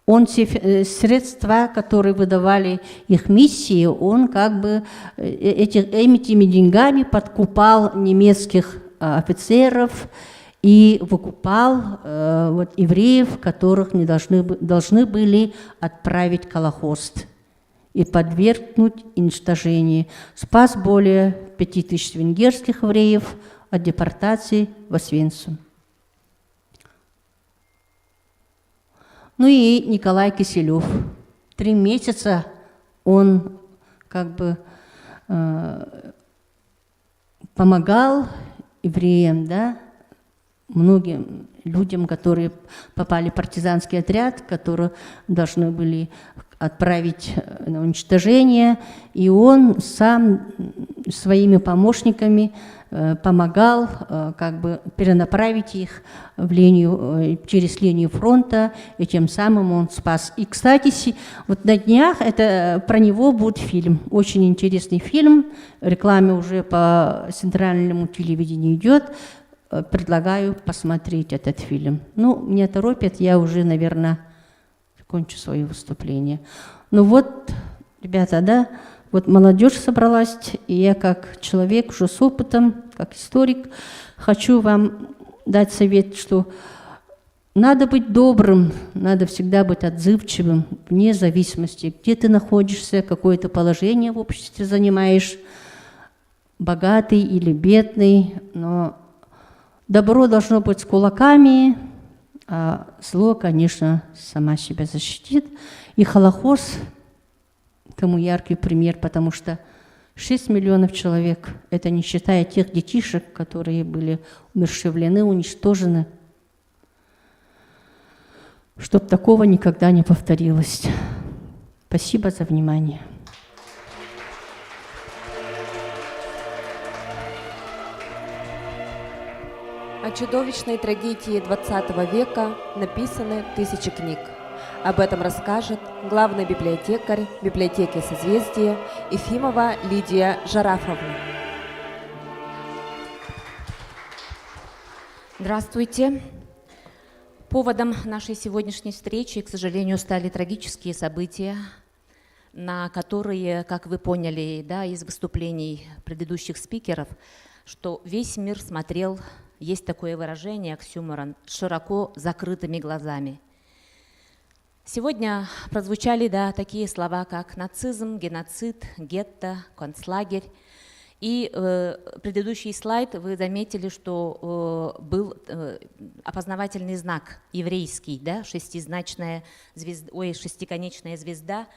Он все средства, которые выдавали их миссии, он как бы этими деньгами подкупал немецких офицеров и выкупал вот, евреев, которых не должны были отправить в Холокост и подвергнуть уничтожению. Спас более 5000 венгерских евреев от депортации в Освенцим. Ну и Николай Киселев. 3 месяца он как бы помогал евреям, да, многим людям, которые попали в партизанский отряд, которые должны были отправить на уничтожение, и он сам своими помощниками помогал как бы перенаправить их через линию фронта, и тем самым он спас. И, кстати, вот на днях про него будет фильм, очень интересный фильм, реклама уже по центральному телевидению идет, предлагаю посмотреть этот фильм. Ну, меня торопят, я уже, наверное, кончу свое выступление. Ну вот, ребята, да, вот молодежь собралась, и я как человек уже с опытом, как историк, хочу вам дать совет, что надо быть добрым, надо всегда быть отзывчивым, вне зависимости, где ты находишься, какое ты положение в обществе занимаешь, богатый или бедный, но добро должно быть с кулаками, а зло, конечно, сама себя защитит. И Холокост тому яркий пример, потому что 6 миллионов человек, это не считая тех детишек, которые были умерщвлены, уничтожены, чтобы такого никогда не повторилось. Спасибо за внимание. О чудовищной трагедии XX века написаны тысячи книг. Об этом расскажет главный библиотекарь библиотеки «Созвездие» Ефимова Лидия Жарафовна. Здравствуйте. Поводом нашей сегодняшней встречи, к сожалению, стали трагические события, на которые, как вы поняли, да, из выступлений предыдущих спикеров, что весь мир смотрел, есть такое выражение, оксюморон, широко закрытыми глазами. Сегодня прозвучали, да, такие слова, как нацизм, геноцид, гетто, концлагерь. И предыдущий слайд вы заметили, что был опознавательный знак еврейский, да, шестиконечная звезда,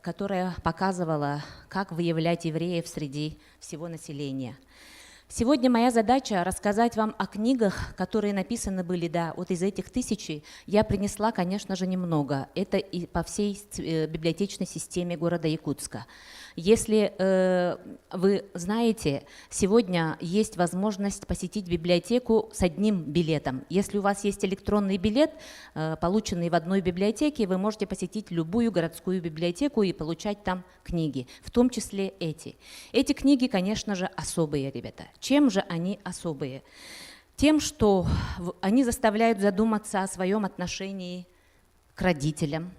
которая показывала, как выявлять евреев среди всего населения. Сегодня моя задача рассказать вам о книгах, которые написаны были, да, вот из этих 1000 я принесла, конечно же, немного. Это и по всей библиотечной системе города Якутска. Если вы знаете, сегодня есть возможность посетить библиотеку с одним билетом. Если у вас есть электронный билет, полученный в одной библиотеке, вы можете посетить любую городскую библиотеку и получать там книги, в том числе эти. Эти книги, конечно же, особые, ребята. Чем же они особые? Тем, что они заставляют задуматься о своем отношении к родителям,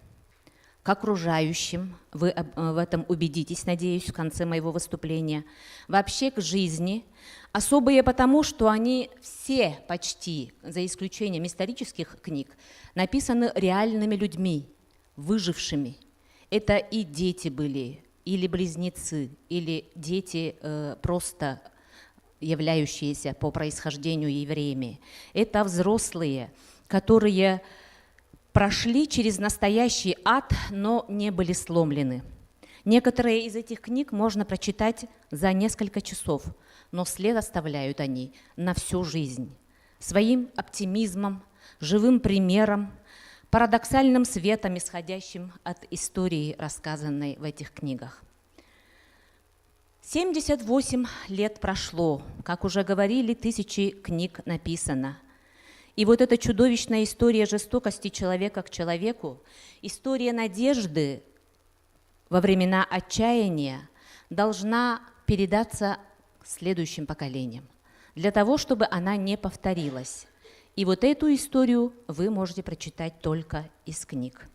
к окружающим, вы в этом убедитесь, надеюсь, в конце моего выступления, вообще к жизни, особые потому, что они все почти, за исключением исторических книг, написаны реальными людьми, выжившими. Это и дети были, или близнецы, или дети просто являющиеся по происхождению евреями. Это взрослые, которые прошли через настоящий ад, но не были сломлены. Некоторые из этих книг можно прочитать за несколько часов, но след оставляют они на всю жизнь. Своим оптимизмом, живым примером, парадоксальным светом, исходящим от истории, рассказанной в этих книгах. 78 лет прошло, как уже говорили, тысячи книг написано. И вот эта чудовищная история жестокости человека к человеку, история надежды во времена отчаяния должна передаться следующим поколениям, для того, чтобы она не повторилась. И вот эту историю вы можете прочитать только из книг.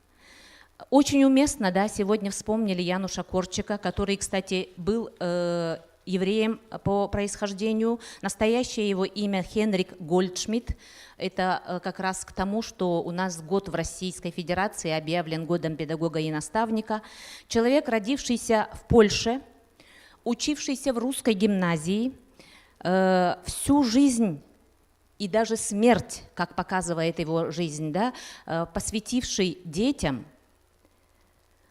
Очень уместно, да, сегодня вспомнили Януша Корчика, который, кстати, был евреем по происхождению. Настоящее его имя Хенрик Гольдшмидт. Это как раз к тому, что у нас год в Российской Федерации объявлен годом педагога и наставника. Человек, родившийся в Польше, учившийся в русской гимназии, всю жизнь и даже смерть, как показывает его жизнь, да, посвятивший детям,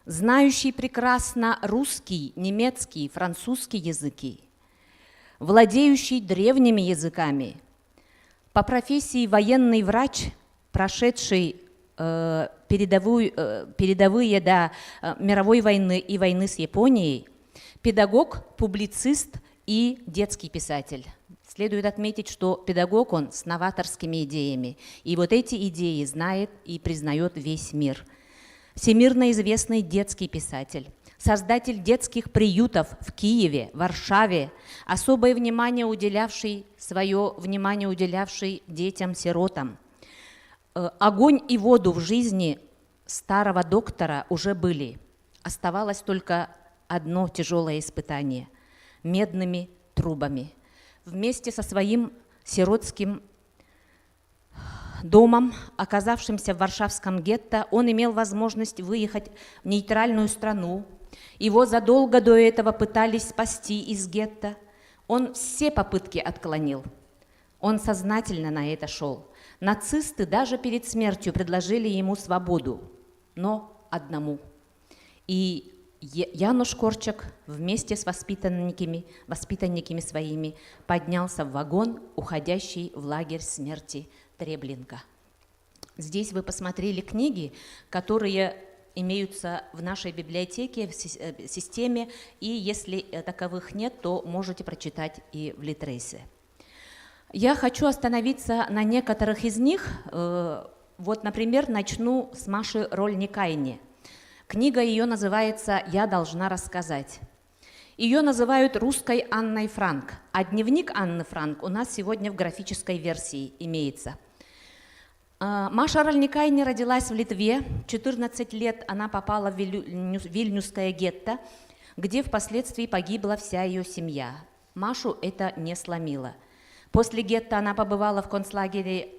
знающий прекрасно русский, немецкий, французский языки, владеющий древними языками, по профессии военный врач, прошедший передовые до мировой войны и войны с Японией, педагог, публицист и детский писатель. Следует отметить, что педагог он с новаторскими идеями, и вот эти идеи знает и признает весь мир. Всемирно известный детский писатель, создатель детских приютов в Киеве, Варшаве, свое внимание уделявший детям-сиротам. Огонь и воду в жизни старого доктора уже были. Оставалось только одно тяжелое испытание – медными трубами. Вместе со своим сиротским домом, оказавшимся в Варшавском гетто, он имел возможность выехать в нейтральную страну. Его задолго до этого пытались спасти из гетто. Он все попытки отклонил. Он сознательно на это шел. Нацисты даже перед смертью предложили ему свободу, но одному. И Януш Корчак вместе с воспитанниками своими поднялся в вагон, уходящий в лагерь смерти Треблинка. Здесь вы посмотрели книги, которые имеются в нашей библиотеке, в системе, и если таковых нет, то можете прочитать и в Литресе. Я хочу остановиться на некоторых из них. Вот, например, начну с Маши Рольникайне. Книга ее называется «Я должна рассказать». Ее называют русской Анной Франк, а дневник Анны Франк у нас сегодня в графической версии имеется. Маша Рольникайне родилась в Литве, 14 лет она попала в Вильнюсское гетто, где впоследствии погибла вся ее семья. Машу это не сломило. После гетто она побывала в концлагере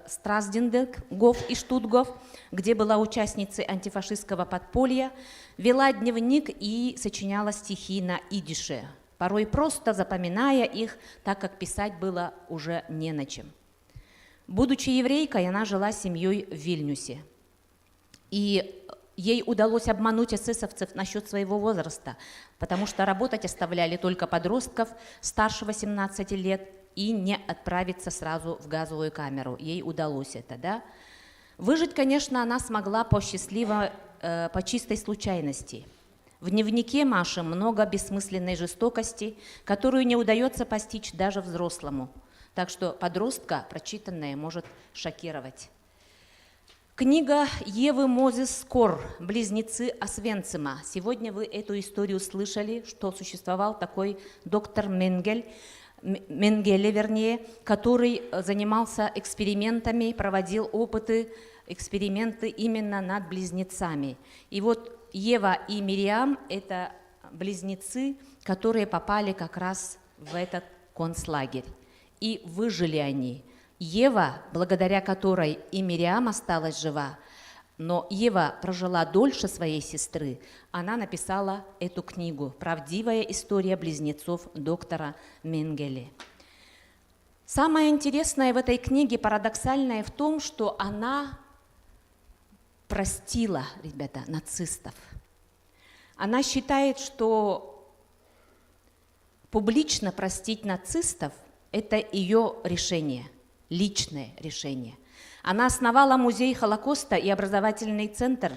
Страсдингов и Штутгов, где была участницей антифашистского подполья, вела дневник и сочиняла стихи на идише, порой просто запоминая их, так как писать было уже не на чем. Будучи еврейкой, она жила с семьей в Вильнюсе. И ей удалось обмануть эсэсовцев насчет своего возраста, потому что работать оставляли только подростков старше 18 лет и не отправиться сразу в газовую камеру. Ей удалось это, да? Выжить, конечно, она смогла по чистой случайности. В дневнике Маши много бессмысленной жестокости, которую не удается постичь даже взрослому. Так что подростка прочитанное может шокировать. Книга Евы Мозес Скор «Близнецы Освенцима». Сегодня вы эту историю слышали, что существовал такой доктор Менгеле, который занимался экспериментами, проводил эксперименты именно над близнецами. И вот Ева и Мириам – это близнецы, которые попали как раз в этот концлагерь. И выжили они. Ева, благодаря которой и Мириам осталась жива, Но Ева прожила дольше своей сестры. Она написала эту книгу «Правдивая история близнецов доктора Менгеле». Самое интересное в этой книге, парадоксальное в том, что она простила, ребята, нацистов. Она считает, что публично простить нацистов – это ее решение, личное решение. Она основала музей Холокоста и образовательный центр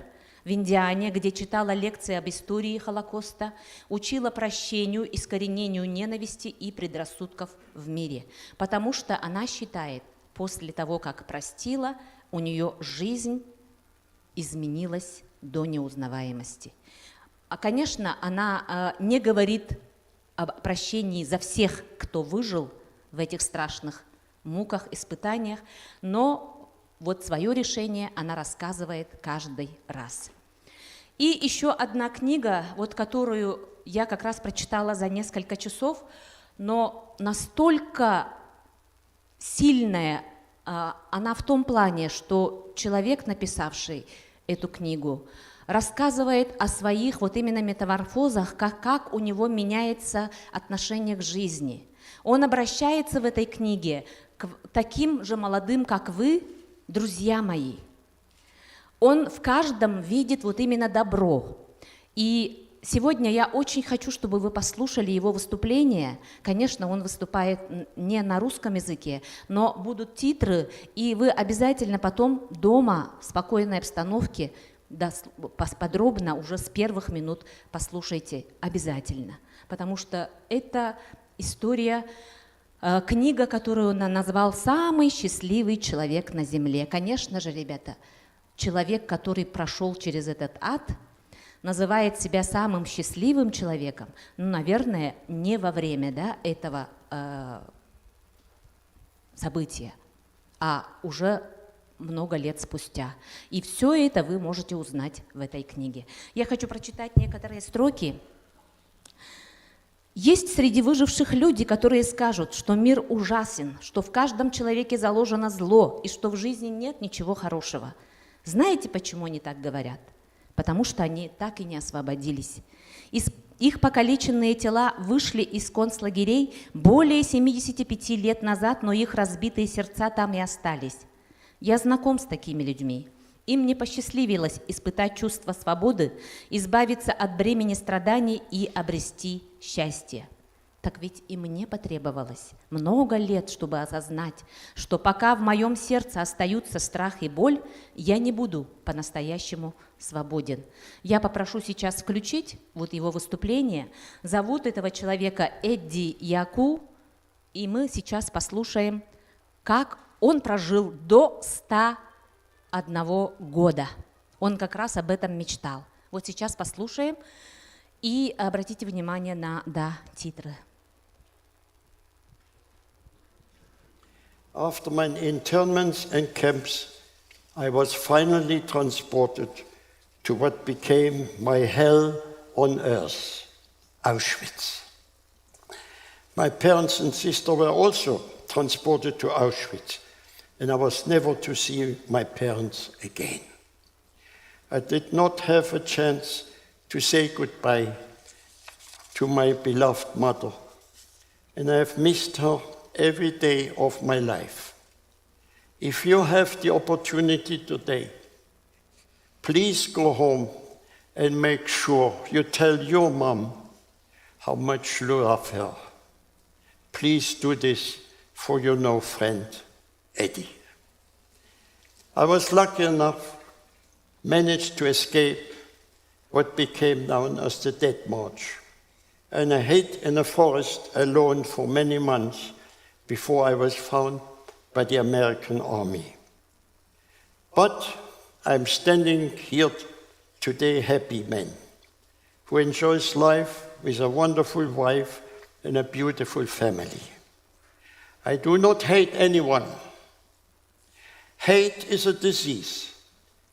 в Индиане, где читала лекции об истории Холокоста, учила прощению, искоренению ненависти и предрассудков в мире. Потому что она считает, после того, как простила, у нее жизнь изменилась до неузнаваемости. Конечно, она не говорит о прощении за всех, кто выжил в этих страшных муках, испытаниях, но вот свое решение она рассказывает каждый раз. И еще одна книга, вот которую я как раз прочитала за несколько часов, но настолько сильная она в том плане, что человек, написавший эту книгу, рассказывает о своих вот именно метаморфозах, как у него меняется отношение к жизни. Он обращается в этой книге к таким же молодым, как вы, друзья мои. Он в каждом видит вот именно добро. И сегодня я очень хочу, чтобы вы послушали его выступление. Конечно, он выступает не на русском языке, но будут титры, и вы обязательно потом дома в спокойной обстановке подробно уже с первых минут послушайте обязательно. Потому что это история, книга, которую он назвал «Самый счастливый человек на земле». Конечно же, ребята, человек, который прошел через этот ад, называет себя самым счастливым человеком, ну, наверное, не во время этого события, а уже много лет спустя. И все это вы можете узнать в этой книге. Я хочу прочитать некоторые строки. Есть среди выживших люди, которые скажут, что мир ужасен, что в каждом человеке заложено зло и что в жизни нет ничего хорошего. Знаете, почему они так говорят? Потому что они так и не освободились. Их покалеченные тела вышли из концлагерей более 75 лет назад, но их разбитые сердца там и остались. Я знаком с такими людьми. Им не посчастливилось испытать чувство свободы, избавиться от бремени страданий и обрести счастье. Так ведь и мне потребовалось много лет, чтобы осознать, что пока в моем сердце остаются страх и боль, я не буду по-настоящему свободен. Я попрошу сейчас включить вот его выступление. Зовут этого человека Эдди Яку, и мы сейчас послушаем, как он прожил до 101 года. Он как раз об этом мечтал. Вот сейчас послушаем и обратите внимание на титры. After my internments and camps, I was finally transported to what became my hell on earth, Auschwitz. My parents and sister were also transported to Auschwitz, and I was never to see my parents again. I did not have a chance to say goodbye to my beloved mother, and I have missed her every day of my life. If you have the opportunity today, please go home and make sure you tell your mom how much you love her. Please do this for your new friend, Eddie. I was lucky enough, managed to escape what became known as the Death March, and I hid in a forest alone for many months before I was found by the American army. But I'm standing here today happy man, who enjoys life with a wonderful wife and a beautiful family. I do not hate anyone. Hate is a disease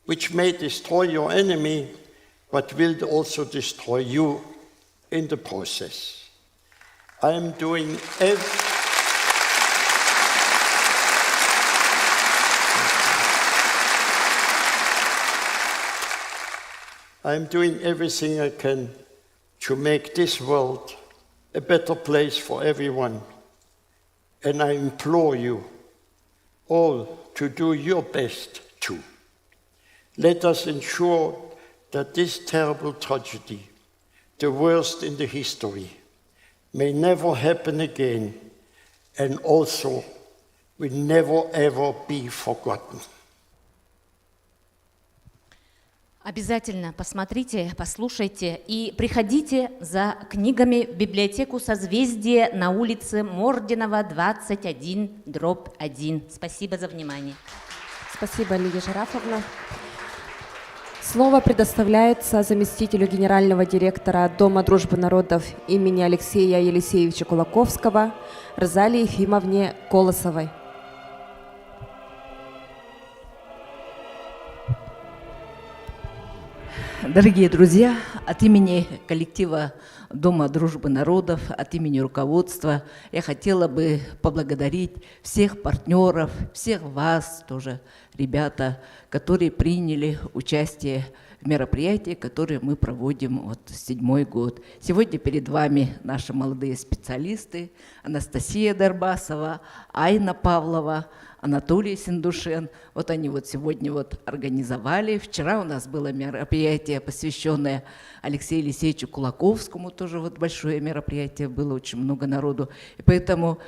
which may destroy your enemy, but will also destroy you in the process. I am doing I'm doing everything I can to make this world a better place for everyone. And I implore you all to do your best too. Let us ensure that this terrible tragedy, the worst in the history, may never happen again and also will never ever be forgotten. Обязательно посмотрите, послушайте и приходите за книгами в библиотеку «Созвездие» на улице Мординова, 21/1. Спасибо за внимание. Спасибо, Лидия Шарафовна. Слово предоставляется заместителю генерального директора Дома дружбы народов имени Алексея Елисеевича Кулаковского Розалии Ефимовне Колосовой. Дорогие друзья, от имени коллектива Дома дружбы народов, от имени руководства я хотела бы поблагодарить всех партнеров, всех вас тоже, ребята, которые приняли участие в мероприятии, которое мы проводим вот 7-й год. Сегодня перед вами наши молодые специалисты Анастасия Дербасова, Айна Павлова, Анатолий Синдушен. Вот они вот сегодня вот организовали. Вчера у нас было мероприятие, посвященное Алексею Елисеевичу Кулаковскому. Тоже вот большое мероприятие было, очень много народу. И поэтому,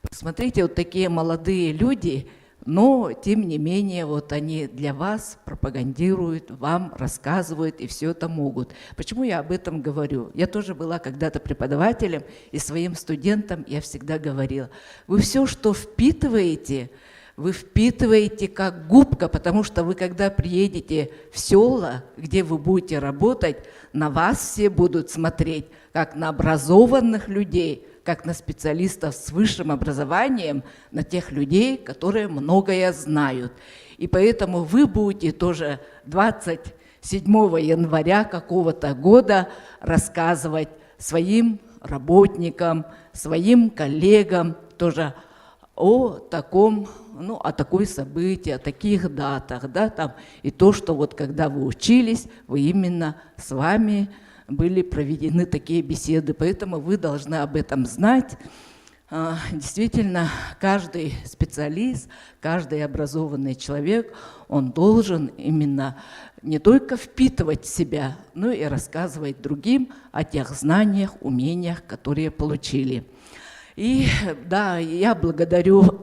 посмотрите, вот такие молодые люди, но, тем не менее, вот они для вас пропагандируют, вам рассказывают и все это могут. Почему я об этом говорю? Я тоже была когда-то преподавателем, и своим студентам я всегда говорила, вы все, что впитываете, вы впитываете как губка, потому что вы, когда приедете в села, где вы будете работать, на вас все будут смотреть, как на образованных людей, как на специалистов с высшим образованием, на тех людей, которые многое знают. И поэтому вы будете тоже 27 января какого-то года рассказывать своим работникам, своим коллегам тоже о таком, ну, о такой событии, о таких датах, да, там, и то, что вот когда вы учились, вы именно с вами были проведены такие беседы, поэтому вы должны об этом знать. Действительно, каждый специалист, каждый образованный человек, он должен именно не только впитывать в себя, но и рассказывать другим о тех знаниях, умениях, которые получили. И да, я благодарю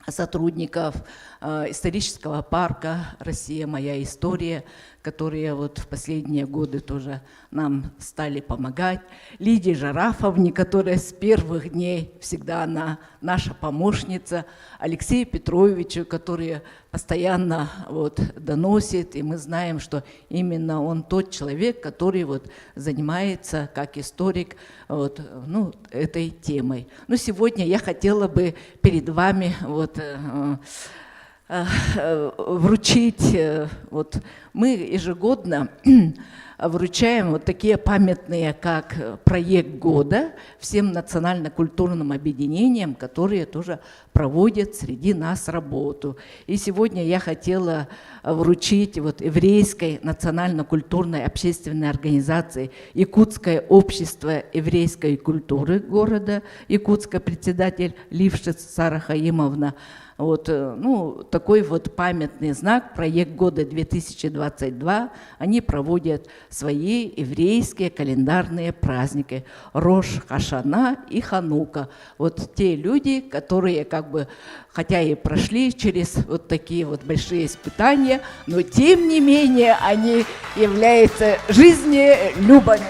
сотрудников исторического парка «Россия. Моя история», которые вот в последние годы тоже нам стали помогать. Лидии Жарафовне, которая с первых дней всегда она наша помощница. Алексею Петровичу, который постоянно вот доносит, и мы знаем, что именно он тот человек, который вот занимается как историк вот, ну, этой темой. Но сегодня я хотела бы перед вами вот вручить, вот мы ежегодно вручаем вот такие памятные, как проект года, всем национально-культурным объединениям, которые тоже проводят среди нас работу. И сегодня я хотела вручить вот еврейской национально-культурной общественной организации Якутское общество еврейской культуры города Якутска, председатель Лившиц Сара Хаимовна. Вот, ну, такой вот памятный знак, проект года 2022, они проводят свои еврейские календарные праздники Рош Хашана и Ханука. Вот те люди, которые как бы, хотя и прошли через вот такие вот большие испытания, но тем не менее они являются жизнелюбами.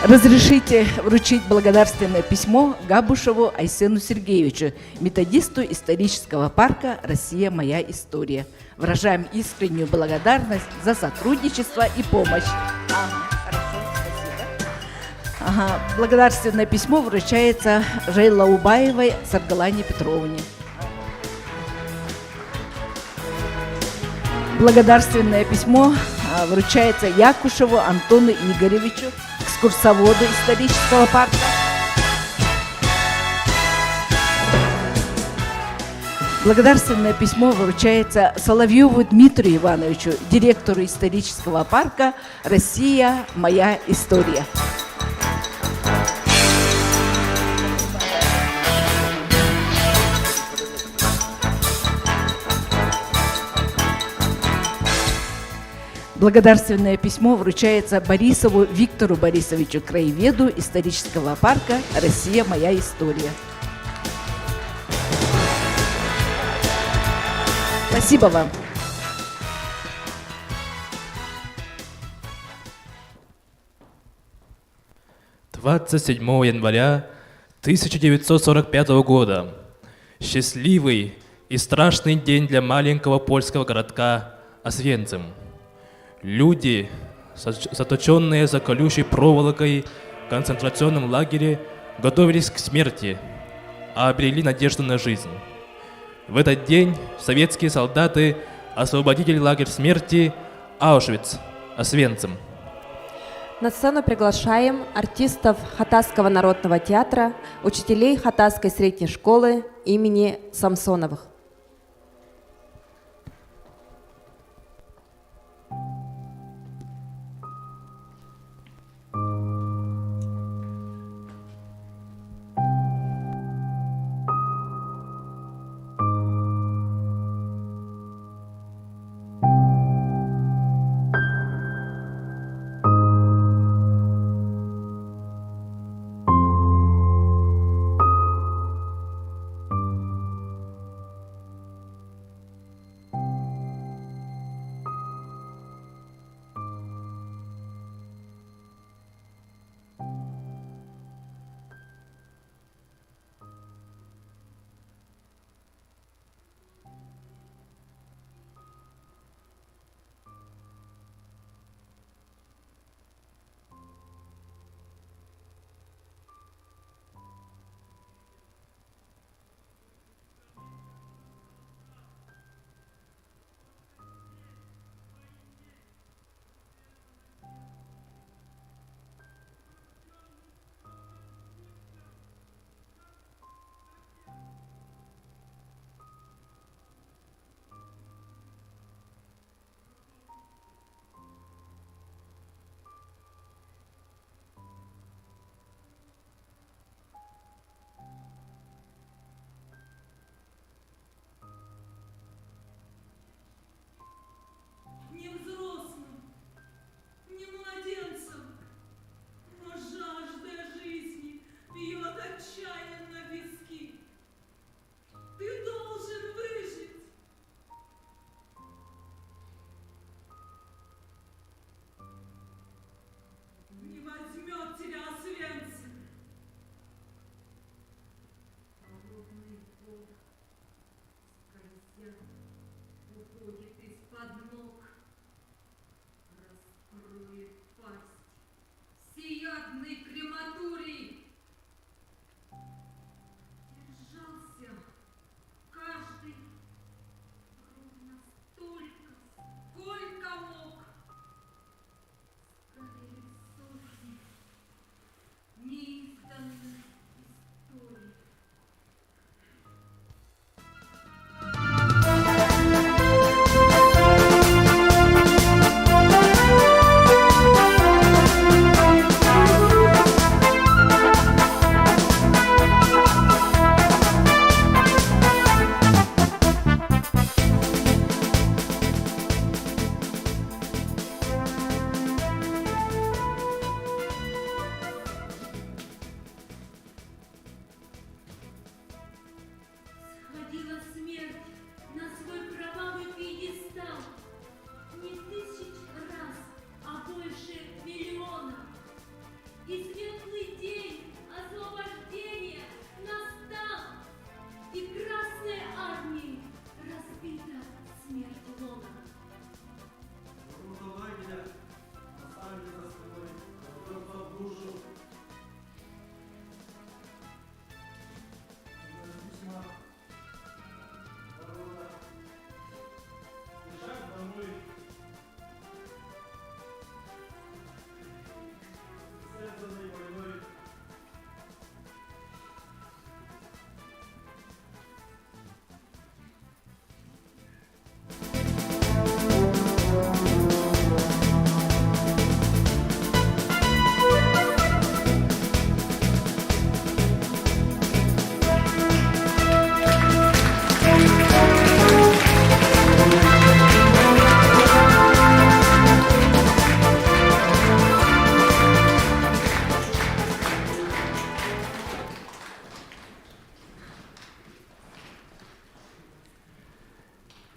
Разрешите вручить благодарственное письмо Габушеву Айсену Сергеевичу, методисту исторического парка «Россия. Моя история». Выражаем искреннюю благодарность за сотрудничество и помощь. Хорошо, спасибо. Благодарственное письмо вручается Жейлаубаевой Саргалане Петровне. Благодарственное письмо вручается Якушеву Антону Игоревичу, экскурсоводу исторического парка. Благодарственное письмо вручается Соловьеву Дмитрию Ивановичу, директору исторического парка «Россия. Моя история». Благодарственное письмо вручается Борисову Виктору Борисовичу, краеведу исторического парка «Россия. Моя история». Спасибо вам. — 27 января 1945 года. Счастливый и страшный день для маленького польского городка Освенцим. Люди, заточенные за колючей проволокой в концентрационном лагере, готовились к смерти, а обрели надежду на жизнь. В этот день советские солдаты освободили лагерь смерти Аушвиц, Освенцим. На сцену приглашаем артистов Хатасского народного театра, учителей Хатасской средней школы имени Самсоновых.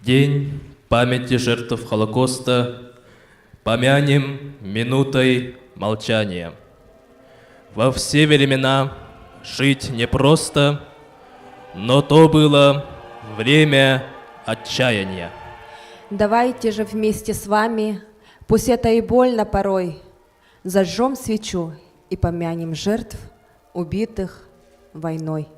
День памяти жертв Холокоста помянем минутой молчания. Во все времена жить непросто, но то было время отчаяния. Давайте же вместе с вами, пусть это и больно порой, зажжем свечу и помянем жертв, убитых войной.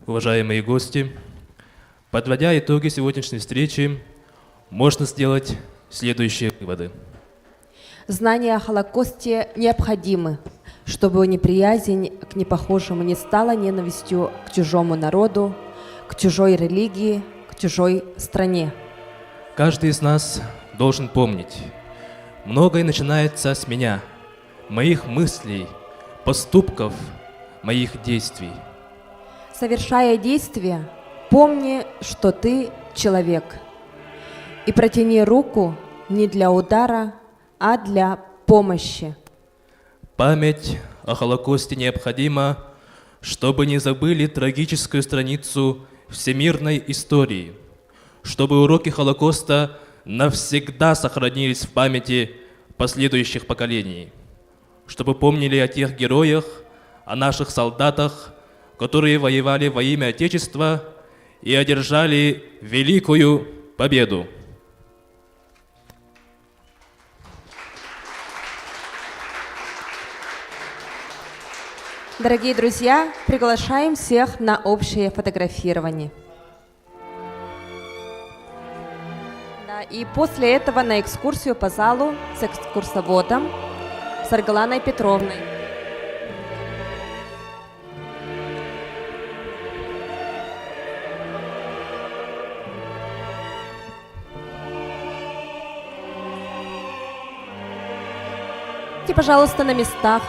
Уважаемые гости, подводя итоги сегодняшней встречи, можно сделать следующие выводы. Знания о Холокосте необходимы, чтобы неприязнь к непохожему не стала ненавистью к чужому народу, к чужой религии, к чужой стране. Каждый из нас должен помнить, многое начинается с меня, моих мыслей, поступков, моих действий. Совершая действия, помни, что ты человек, и протяни руку не для удара, а для помощи. Память о Холокосте необходима, чтобы не забыли трагическую страницу всемирной истории, чтобы уроки Холокоста навсегда сохранились в памяти последующих поколений, чтобы помнили о тех героях, о наших солдатах, которые воевали во имя Отечества и одержали великую победу. Дорогие друзья, приглашаем всех на общее фотографирование. Да, и после этого на экскурсию по залу с экскурсоводом Саргаланой Петровной. Пожалуйста, на местах.